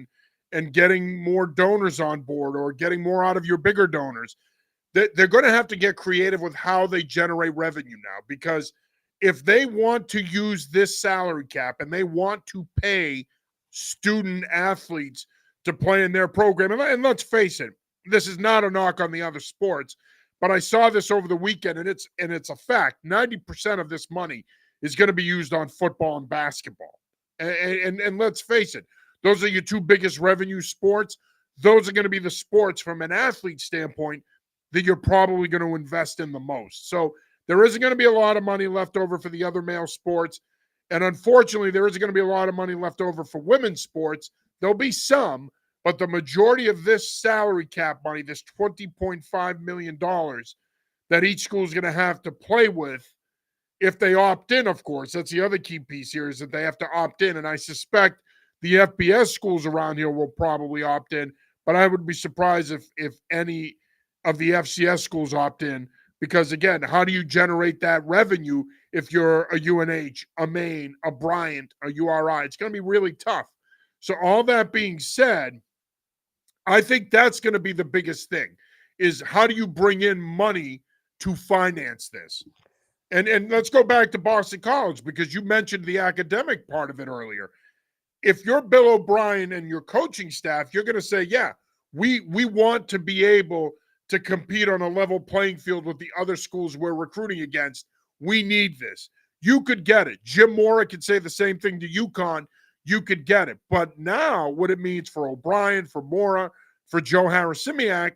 and getting more donors on board or getting more out of your bigger donors. They're going to have to get creative with how they generate revenue now, because if they want to use this salary cap and they want to pay student athletes to play in their program. And let's face it, this is not a knock on the other sports, but I saw this over the weekend, and it's a fact. 90% of this money is going to be used on football and basketball. And let's face it, those are your two biggest revenue sports. Those are going to be the sports from an athlete standpoint that you're probably going to invest in the most. So there isn't going to be a lot of money left over for the other male sports. And unfortunately, there isn't going to be a lot of money left over for women's sports. There'll be some, but the majority of this salary cap money, this $20.5 million that each school is going to have to play with, if they opt in, of course, that's the other key piece here, is that they have to opt in. And I suspect the FBS schools around here will probably opt in, but I would be surprised if any of the FCS schools opt in, because again, how do you generate that revenue if you're a UNH, a Maine, a Bryant, a URI? It's going to be really tough. So all that being said, I think that's going to be the biggest thing, is how do you bring in money to finance this? And let's go back to Boston College, because you mentioned the academic part of it earlier. If you're Bill O'Brien and your coaching staff, you're going to say, yeah, we want to be able to compete on a level playing field with the other schools we're recruiting against. We need this. You could get it. Jim Mora could say the same thing to UConn. You could get it. But now what it means for O'Brien, for Mora, for Joe Harris-Simiak,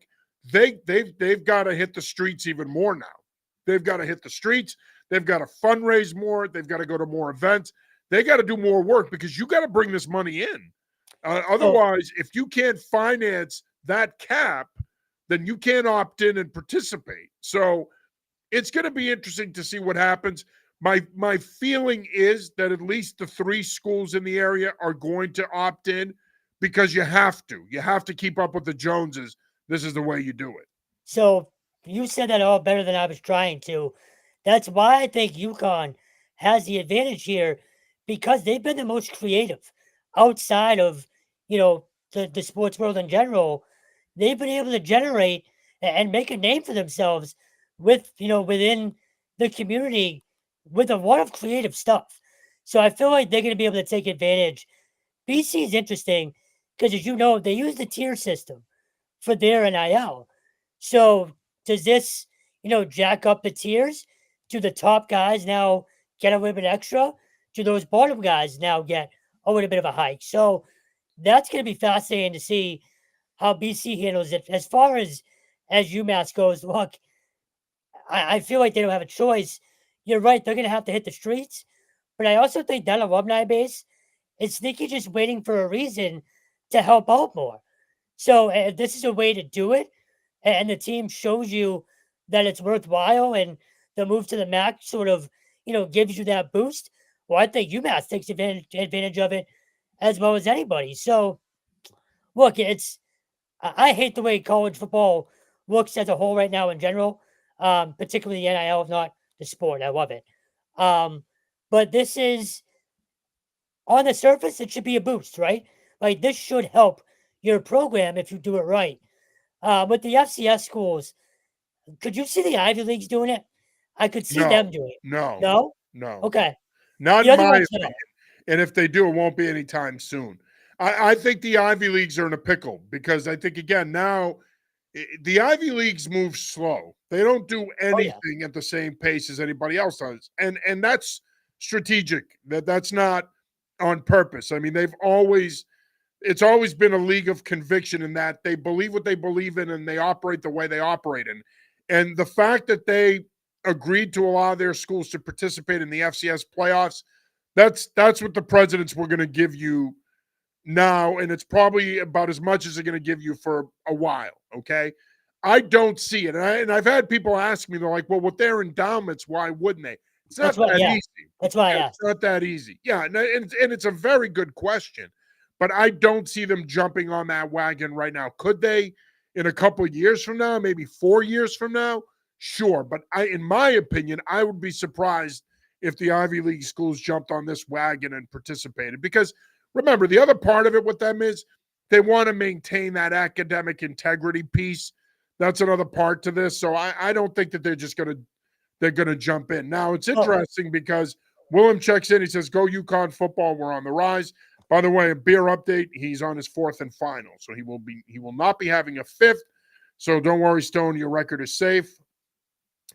they've got to hit the streets even more now. They've got to hit the streets. They've got to fundraise more. They've got to go to more events. They got to do more work, because you got to bring this money in. Otherwise, if you can't finance that cap, then you can't opt in and participate. So it's going to be interesting to see what happens. My feeling is that at least the three schools in the area are going to opt in, because you have to. You have to keep up with the Joneses. This is the way you do it. So you said that all better than I was trying to. That's why I think UConn has the advantage here, because they've been the most creative outside of, the sports world in general. They've been able to generate and make a name for themselves within the community with a lot of creative stuff. So I feel like they're going to be able to take advantage. BC is interesting because, as you know, they use the tier system for their NIL. So does this, jack up the tiers? Do the top guys now get a little bit extra? Do those bottom guys now get a little bit of a hike? So that's going to be fascinating to see how BC handles it. As far as UMass goes, look, I feel like they don't have a choice. You're right, they're going to have to hit the streets. But I also think that alumni base is sneaky, just waiting for a reason to help out more. So this is a way to do it, and the team shows you that it's worthwhile, and the move to the MAC sort of, gives you that boost. Well, I think UMass takes advantage of it as well as anybody. So, look, I hate the way college football looks as a whole right now in general, particularly the NIL, if not the sport. I love it. But this is, on the surface, it should be a boost, right? Like, this should help your program if you do it right. With the FCS schools, could you see the Ivy Leagues doing it? I could see them doing it. No. Okay. Not The in other my ones, opinion. And if they do, it won't be anytime soon. I think the Ivy Leagues are in a pickle, because I think, again, now the Ivy Leagues move slow. They don't do anything at the same pace as anybody else does. And that's strategic. That's not on purpose. I mean, it's always been a league of conviction in that they believe what they believe in, and they operate the way they operate in. And the fact that they agreed to allow their schools to participate in the FCS playoffs, that's what the presidents were going to give you now, and it's probably about as much as they're going to give you for a while, okay? I don't see it. And I've had people ask me, they're like, well, with their endowments, why wouldn't they? It's not that easy. That's why I asked. It's not that easy. Yeah, and it's a very good question, but I don't see them jumping on that wagon right now. Could they in a couple of years from now, maybe 4 years from now? Sure, but in my opinion, I would be surprised if the Ivy League schools jumped on this wagon and participated, because remember, the other part of it with them is they want to maintain that academic integrity piece. That's another part to this. So I don't think that they're going to jump in. Now, it's interesting because Willem checks in. He says, go UConn football. We're on the rise. By the way, a beer update, he's on his fourth and final. So he will not be having a fifth. So don't worry, Stone, your record is safe.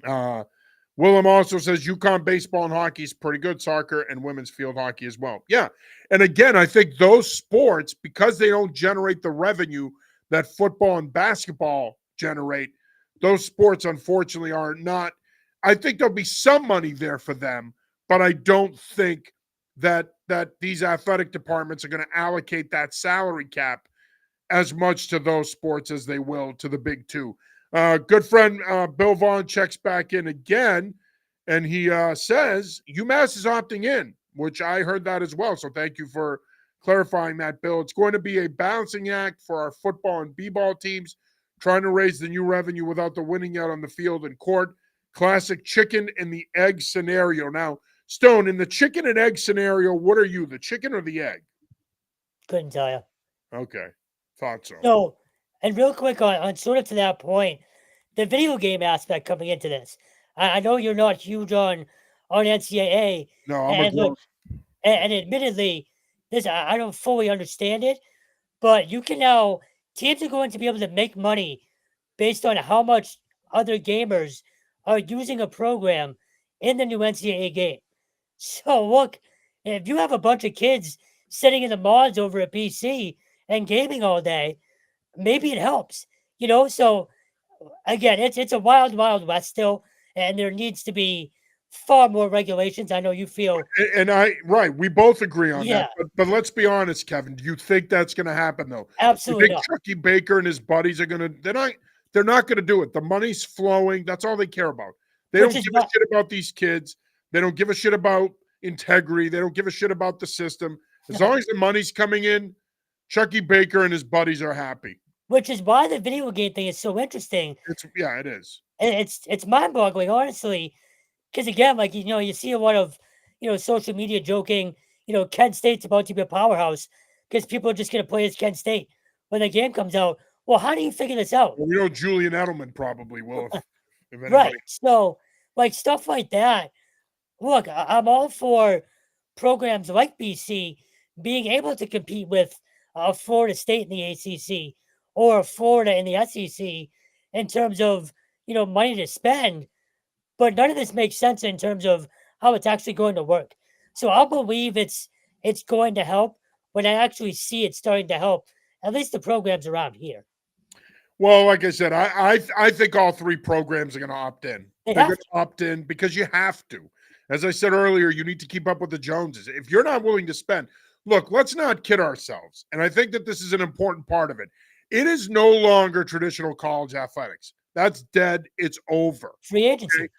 Willem also says UConn baseball and hockey is pretty good, soccer and women's field hockey as well. Yeah. And again, I think those sports, because they don't generate the revenue that football and basketball generate, those sports unfortunately are not. I think there'll be some money there for them, but I don't think that these athletic departments are going to allocate that salary cap as much to those sports as they will to the big two. Good friend Bill Vaughn checks back in again, and he says UMass is opting in, which I heard that as well. So thank you for clarifying that, Bill. It's going to be a balancing act for our football and b-ball teams, trying to raise the new revenue without the winning out on the field and court. Classic chicken and the egg scenario. Now, Stone, in the chicken and egg scenario, what are you, the chicken or the egg? Couldn't tell you. Okay, thought so. So, and real quick on sort of to that point, the video game aspect coming into this. I know you're not huge on NCAA. No, I'm and look, and admittedly, this I don't fully understand it, but you can now teams are going to be able to make money based on how much other gamers are using a program in the new NCAA game. So look, if you have a bunch of kids sitting in the mods over at PC and gaming all day, maybe it helps, So again, it's a wild, wild west still, and there needs to be far more regulations. I know you feel, and we both agree on yeah, that. But let's be honest, Kevin. Do you think that's going to happen though? absolutely You not. think Chucky Baker and his buddies are going to? They're not going to do it. The money's flowing. That's all they care about. They don't give a shit about these kids. They don't give a shit about integrity. They don't give a shit about the system. As long as the money's coming in, Chucky Baker and his buddies are happy. Which is why the video game thing is so interesting. It is. It's mind-boggling, honestly, because again, like you see a lot of social media joking. Kent State's about to be a powerhouse because people are just going to play as Kent State when the game comes out. Well, how do you figure this out? Well, we know Julian Edelman probably will. If right. So, like stuff like that. Look, I'm all for programs like BC being able to compete with Florida State in the ACC or Florida in the SEC in terms of money to spend, but none of this makes sense in terms of how it's actually going to work. So I'll believe it's going to help when I actually see it starting to help at least the programs around here. Well, like I said, I think all three programs are going to opt in. They're going to opt in because you have to. As I said earlier, you need to keep up with the Joneses. If you're not willing to spend, look, let's not kid ourselves. And I think that this is an important part of it. It is no longer traditional college athletics. That's dead. It's over. Free agency. Okay?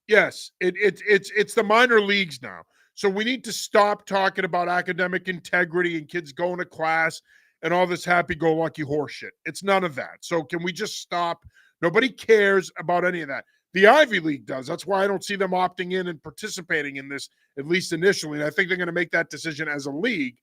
Yes, it's the minor leagues now. So we need to stop talking about academic integrity and kids going to class and all this happy-go-lucky horseshit. It's none of that. So can we just stop? Nobody cares about any of that. The Ivy League does. That's why I don't see them opting in and participating in this, at least initially. And I think they're going to make that decision as a league.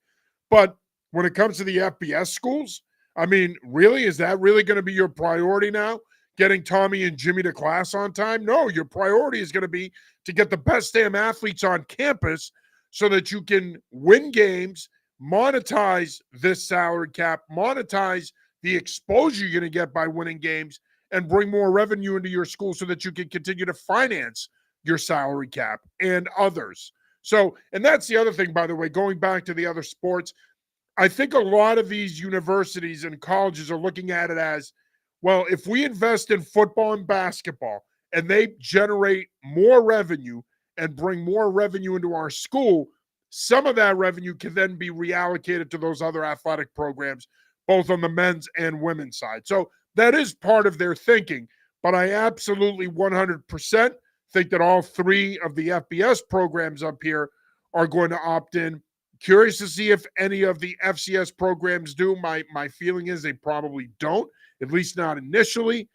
But when it comes to the FBS schools, I mean, really, is that really going to be your priority now? Getting Tommy and Jimmy to class on time? No, your priority is going to be to get the best damn athletes on campus so that you can win games, monetize this salary cap, monetize the exposure you're going to get by winning games, and bring more revenue into your school so that you can continue to finance your salary cap and others. So, and that's the other thing, by the way, going back to the other sports, I think a lot of these universities and colleges are looking at it as, well, if we invest in football and basketball and they generate more revenue and bring more revenue into our school, some of that revenue can then be reallocated to those other athletic programs, both on the men's and women's side. So that is part of their thinking, but I absolutely 100% think that all three of the FBS programs up here are going to opt in. Curious to see if any of the FCS programs do. My feeling is they probably don't, at least not initially.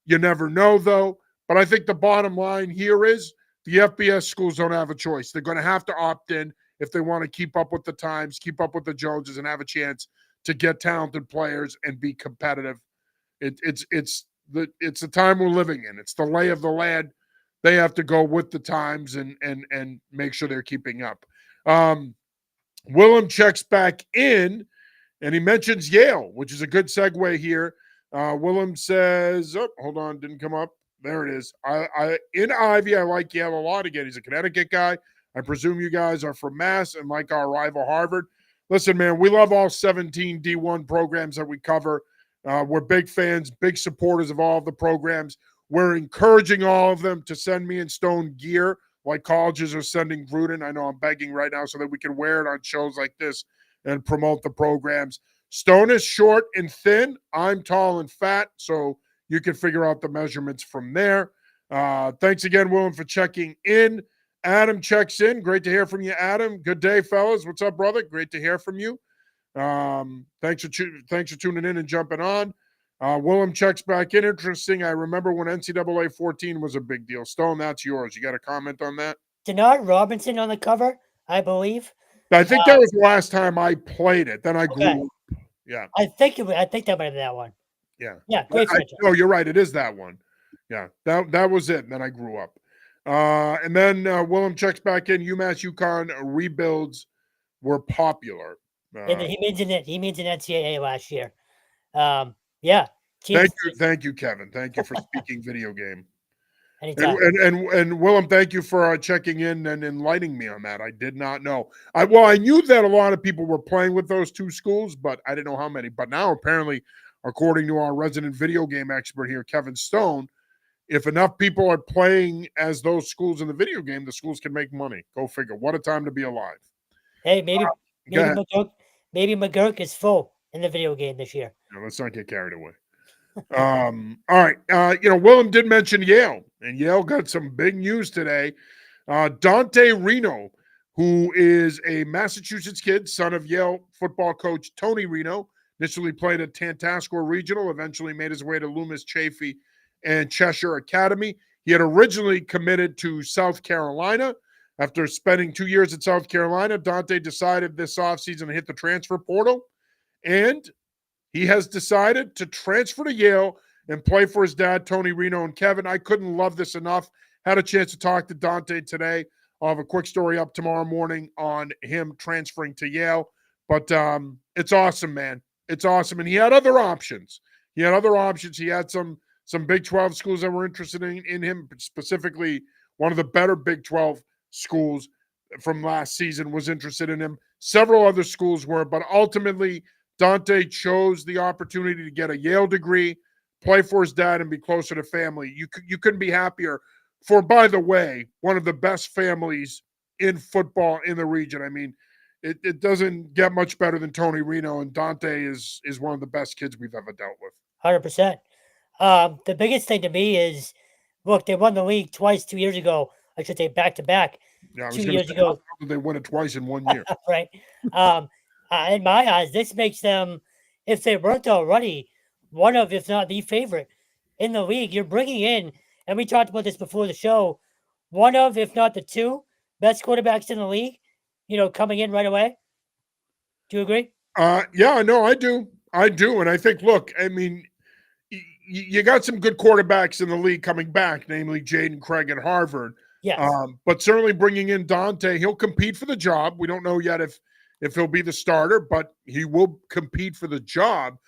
You never know, though. But I think the bottom line here is the FBS schools don't have a choice. They're going to have to opt in if they want to keep up with the times, keep up with the Joneses, and have a chance to get talented players and be competitive. It's the time we're living in. It's the lay of the land. They have to go with the times and make sure they're keeping up. Willem checks back in, and he mentions Yale, which is a good segue here. Willem says, oh, hold on, didn't come up. There it is. In Ivy, I like Yale a lot. Again, he's a Connecticut guy. I presume you guys are from Mass and like our rival Harvard. Listen, man, we love all 17 D1 programs that we cover. We're big fans, big supporters of all of the programs. We're encouraging all of them to send me and Stone gear like colleges are sending Gruden. I know I'm begging right now so that we can wear it on shows like this and promote the programs. Stone is short and thin. I'm tall and fat, so you can figure out the measurements from there. Thanks again, Willem, for checking in. Adam checks in. Great to hear from you, Adam. Good day, fellas. What's up, brother? Great to hear from you. Thanks for tuning in and jumping on. Willem checks back in. Interesting. I remember when NCAA 14 was a big deal. Stone, that's yours. You got a comment on that? Denard Robinson on the cover, I believe. I think that was the last time I played it. Then I grew up. Yeah. I think that might have been that one. Yeah. Yeah, great franchise. No, you're right. It is that one. Yeah. That was it. And then I grew up. And then Willem checks back in. UMass UConn rebuilds were popular. And he means an NCAA last year. Yeah. Thank you, Kevin. Thank you for speaking video game. Anytime. And Willem, thank you for checking in and enlightening me on that. I did not know. I knew that a lot of people were playing with those two schools, but I didn't know how many. But now, apparently, according to our resident video game expert here, Kevin Stone, if enough people are playing as those schools in the video game, the schools can make money. Go figure. What a time to be alive. Hey, maybe McGurk is full in the video game this year. No, let's not get carried away. All right. Willem did mention Yale, and Yale got some big news today. Dante Reno, who is a Massachusetts kid, son of Yale football coach Tony Reno, initially played at Tantascwa Regional, eventually made his way to Loomis Chaffee and Cheshire Academy. He had originally committed to South Carolina. After spending 2 years at South Carolina, Dante decided this offseason to hit the transfer portal, and he has decided to transfer to Yale and play for his dad, Tony Reno. And Kevin, I couldn't love this enough. Had a chance to talk to Dante today. I'll have a quick story up tomorrow morning on him transferring to Yale. But it's awesome, man. It's awesome. And he had other options. He had some Big 12 schools that were interested in him, specifically one of the better Big 12 schools from last season was interested in him. Several other schools were, but ultimately Dante chose the opportunity to get a Yale degree, play for his dad, and be closer to family. You couldn't be happier for, by the way, one of the best families in football in the region. I mean, it doesn't get much better than Tony Reno, and Dante is one of the best kids we've ever dealt with. 100%. The biggest thing to me is, look, they won the league twice 2 years ago. I should say back-to-back. Yeah, 2 years ago. They won it twice in 1 year. Right. In my eyes, this makes them, if they weren't already, one of, if not the favorite in the league. You're bringing in, and we talked about this before the show, one of, if not the two best quarterbacks in the league, coming in right away. Do you agree? Yeah, no, I do. And I think, look, I mean, you got some good quarterbacks in the league coming back, namely Jaden Craig at Harvard. Yes. But certainly bringing in Dante, he'll compete for the job. We don't know yet if he'll be the starter, but he will compete for the job.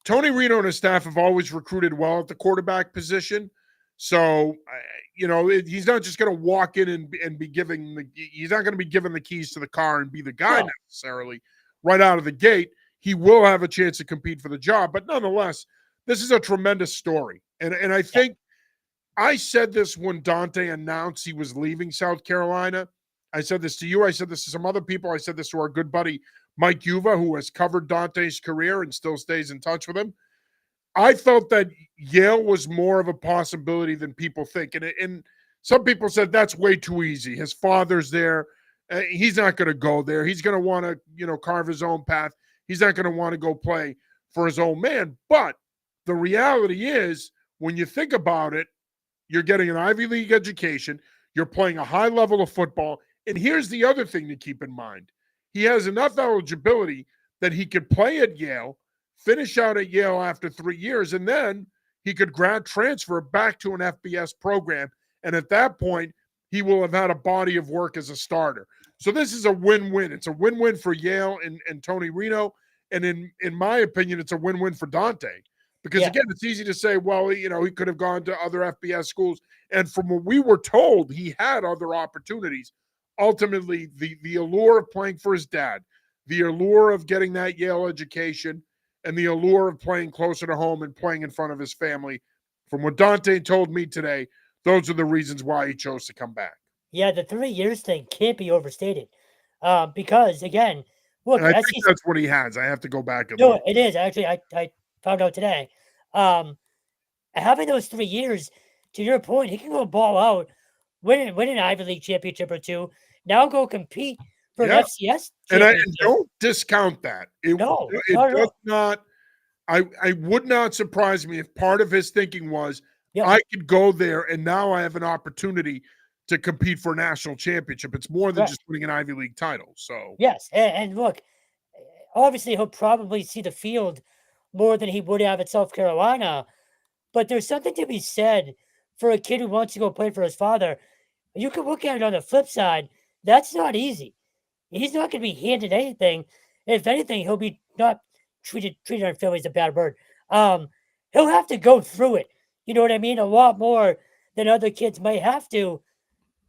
Tony Reno and his staff have always recruited well at the quarterback position. So, he's not just going to walk in and be he's not going to be given the keys to the car and be the guy necessarily right out of the gate. He will have a chance to compete for the job. But nonetheless, this is a tremendous story. And I think I said this when Dante announced he was leaving South Carolina. I said this to you. I said this to some other people. I said this to our good buddy Mike Uva, who has covered Dante's career and still stays in touch with him. I felt that Yale was more of a possibility than people think. And some people said that's way too easy. His father's there. He's not going to go there. He's going to want to, carve his own path. He's not going to want to go play for his own man. But the reality is, when you think about it, you're getting an Ivy League education. You're playing a high level of football. And here's the other thing to keep in mind. He has enough eligibility that he could play at Yale, finish out at Yale after 3 years, and then he could grad transfer back to an FBS program. And at that point, he will have had a body of work as a starter. So this is a win-win. It's a win-win for Yale and Tony Reno. And in my opinion, it's a win-win for Dante. Because, again, it's easy to say, well, he could have gone to other FBS schools. And from what we were told, he had other opportunities. Ultimately, the allure of playing for his dad, the allure of getting that Yale education, and the allure of playing closer to home and playing in front of his family, from what Dante told me today, those are the reasons why he chose to come back. Yeah, the 3 years thing can't be overstated. Because, again, look, And I think that's what he has. I have to go back and no, look. it is. Actually, I found out today. Having those 3 years, to your point, he can go ball out, win an Ivy League championship or two, now go compete for an Yeah. FCS And championship. don't discount that. No, It not at does all. not. I would not surprise me if part of his thinking was, Yep. I could go there and now I have an opportunity to compete for a national championship. It's more than Correct. just winning an Ivy League title. So Yes, and look, obviously he'll probably see the field more than he would have at South Carolina, but there's something to be said for a kid who wants to go play for his father. You can look at it on the flip side. That's not easy. He's not going to be handed anything. If anything, he'll be not treated unfairly is a bad word. He'll have to go through it. You know what I mean? A lot more than other kids might have to.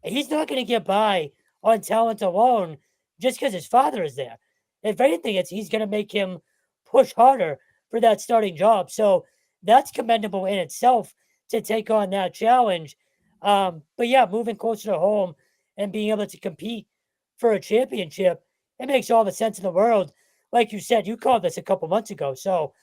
He's not going to get by on talent alone just because his father is there. If anything, he's going to make him push harder for that starting job. So that's commendable in itself to take on that challenge. But yeah, moving closer to home and being able to compete for a championship, it makes all the sense in the world. Like you said, you called this a couple months ago. So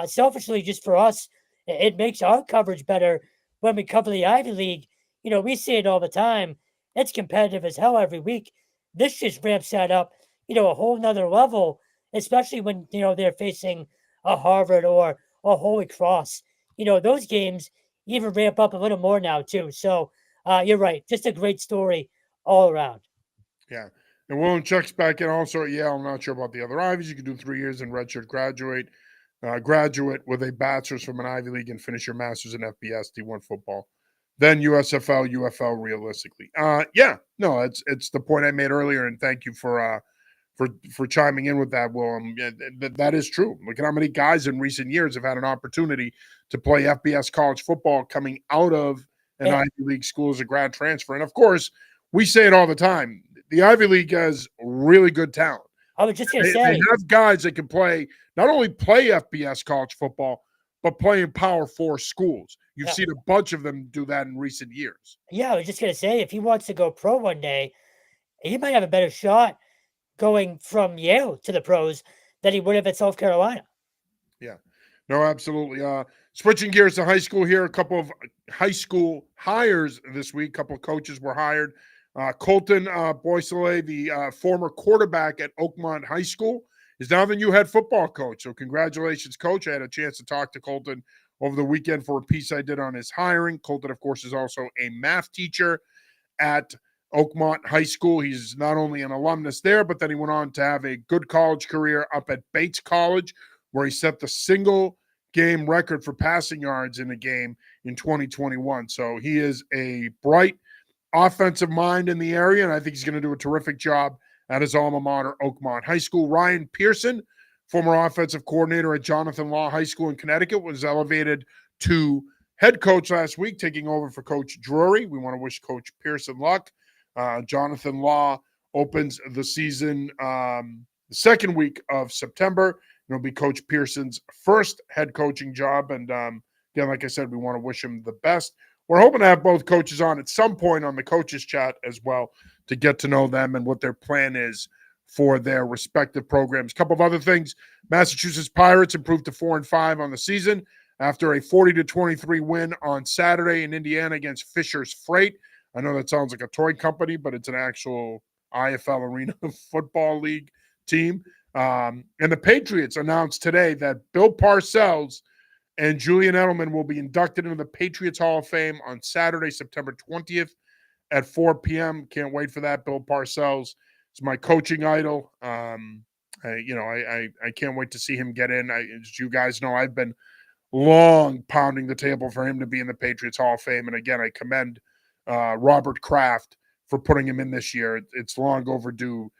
selfishly, just for us, it makes our coverage better when we cover the Ivy League. We see it all the time. It's competitive as hell every week. This just ramps that up, a whole nother level, especially when, they're facing a Harvard or a Holy Cross. Those games even ramp up a little more now, too. So you're right. Just a great story all around. yeah. And Will and Chuck's back in also at Yale. I'm not sure about the other Ivies. You can do 3 years and redshirt graduate with a bachelor's from an Ivy League and finish your master's in FBS D1 football. Then USFL, UFL realistically. It's the point I made earlier, and thank you for chiming in with that, Will. That is true. Look at how many guys in recent years have had an opportunity to play FBS college football coming out of an Ivy League school as a grad transfer. And of course, we say it all the time. The Ivy League has really good talent. I was just going to They say, have guys that can not only play FBS college football, but play in Power 4 schools. You've seen a bunch of them do that in recent years. Yeah, I was just going to say, if he wants to go pro one day, he might have a better shot going from Yale to the pros than he would have at South Carolina. Yeah, no, absolutely. Switching gears to high school here, a couple of high school hires this week. A couple of coaches were hired. Colton Boisele, the former quarterback at Oakmont High School, is now the new head football coach. So congratulations, Coach. I had a chance to talk to Colton over the weekend for a piece I did on his hiring. Colton, of course, is also a math teacher at Oakmont High School. He's not only an alumnus there, but then he went on to have a good college career up at Bates College, where he set the single game record for passing yards in a game in 2021. So he is a bright offensive mind in the area, and I think he's going to do a terrific job at his alma mater, Oakmont High School. Ryan Pearson, former offensive coordinator at Jonathan Law High School in Connecticut, was elevated to head coach last week, taking over for Coach Drury. We want to wish Coach Pearson luck. Jonathan Law opens the season the second week of September. It'll be Coach Pearson's first head coaching job. And again, like I said, we want to wish him the best. We're hoping to have both coaches on at some point on the coaches chat as well to get to know them and what their plan is for their respective programs. A couple of other things. Massachusetts Pirates improved to 4-5 on the season after a 40-23 win on Saturday in Indiana against Fisher's Freight. I know that sounds like a toy company, but it's an actual IFL Arena Football League team. And the Patriots announced today that Bill Parcells and Julian Edelman will be inducted into the Patriots Hall of Fame on Saturday, September 20th at 4 p.m. Can't wait for that. Bill Parcells is my coaching idol. I can't wait to see him get in. As you guys know, I've been long pounding the table for him to be in the Patriots Hall of Fame. And again, I commend Robert Kraft for putting him in this year. It's long overdue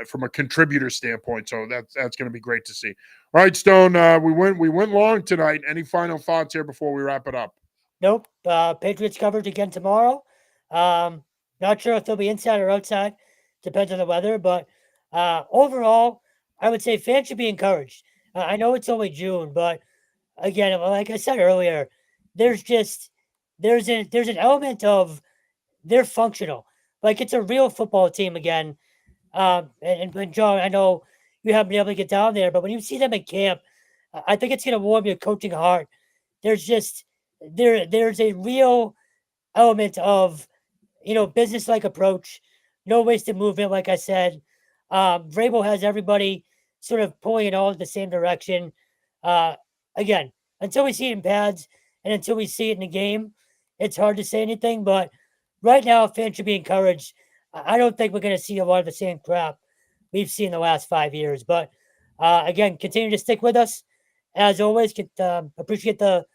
from a contributor standpoint. So that's going to be great to see. All right, Stone, we went long tonight. Any final thoughts here before we wrap it up? Nope. Patriots coverage again tomorrow. Not sure if they'll be inside or outside. Depends on the weather. But overall, I would say fans should be encouraged. I know it's only June, but again, like I said earlier, there's an element of they're functional. Like it's a real football team again. And John, I know you haven't been able to get down there, but when you see them in camp, I think it's going to warm your coaching heart. There's just there's a real element of business-like approach, no wasted movement. Like I said, Vrabel has everybody sort of pulling it all in the same direction. Again, until we see it in pads and until we see it in the game, it's hard to say anything. But right now, fans should be encouraged. I don't think we're going to see a lot of the same crap we've seen the last 5 years. But again, continue to stick with us. As always, appreciate the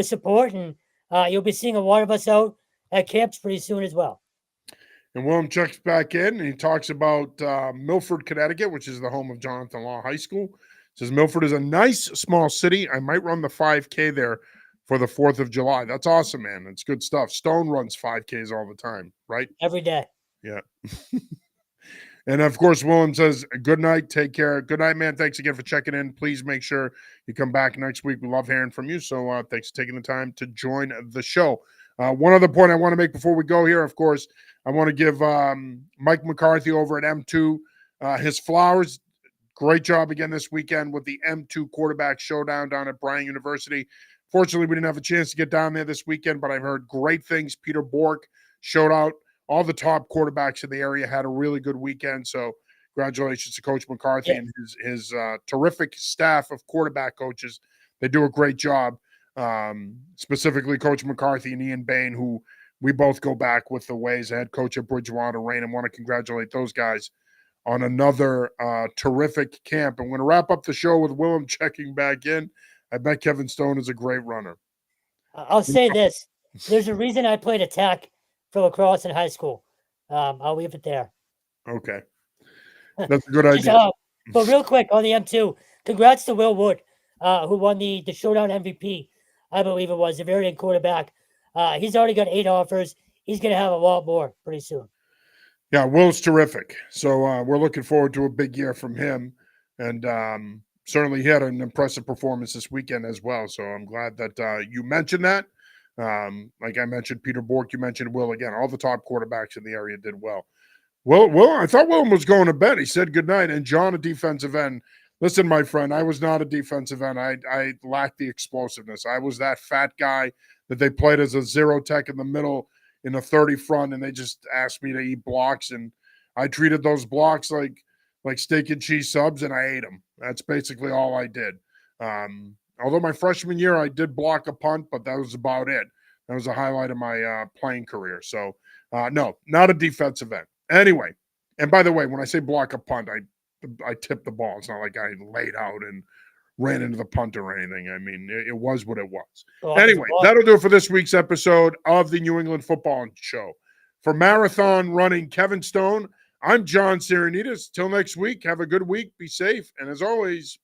support, and you'll be seeing a lot of us out at camps pretty soon as well. And Willem checks back in, and he talks about Milford, Connecticut, which is the home of Jonathan Law High School. Says Milford is a nice small city. I might run the 5K there for the 4th of July. That's awesome, man. That's good stuff. Stone runs 5Ks all the time, right? Every day. Yeah. And of course, Willem says, good night. Take care. Good night, man. Thanks again for checking in. Please make sure you come back next week. We love hearing from you. So thanks for taking the time to join the show. One other point I want to make before we go here, of course, I want to give Mike McCarthy over at M2 his flowers. Great job again this weekend with the M2 quarterback showdown down at Bryant University. Fortunately, we didn't have a chance to get down there this weekend, but I've heard great things. Peter Bork showed out. All the top quarterbacks in the area had a really good weekend. So congratulations to Coach McCarthy and his terrific staff of quarterback coaches. They do a great job. Specifically Coach McCarthy and Ian Bain, who we both go back with the ways, head coach at Bridgewater Rain, and want to congratulate those guys on another terrific camp. I'm going to wrap up the show with Willem checking back in. I bet Kevin Stone is a great runner. I'll say this. There's a reason I played attack for lacrosse in high school. I'll leave it there. Okay. That's a good idea. But real quick on the M2, congrats to Will Wood, who won the Showdown MVP, I believe it was, the variant quarterback. He's already got 8 offers. He's going to have a lot more pretty soon. Yeah, Will's terrific. So we're looking forward to a big year from him. And certainly he had an impressive performance this weekend as well. So I'm glad that you mentioned that. Like I mentioned, Peter Bork, you mentioned Will again. All the top quarterbacks in the area did well. Will, I thought Willem was going to bed. He said goodnight. And John, a defensive end. Listen, my friend, I was not a defensive end. I lacked the explosiveness. I was that fat guy that they played as a zero tech in the middle in a 30 front, and they just asked me to eat blocks. And I treated those blocks like steak and cheese subs, and I ate them. That's basically all I did. Although my freshman year, I did block a punt, but that was about it. That was a highlight of my playing career. So, no, not a defensive end. Anyway, and by the way, when I say block a punt, I tipped the ball. It's not like I laid out and ran into the punt or anything. I mean, it was what it was. Anyway, that'll do it for this week's episode of the New England Football Show. For marathon running Kevin Stone, I'm John Sarianides. Till next week, have a good week. Be safe. And as always,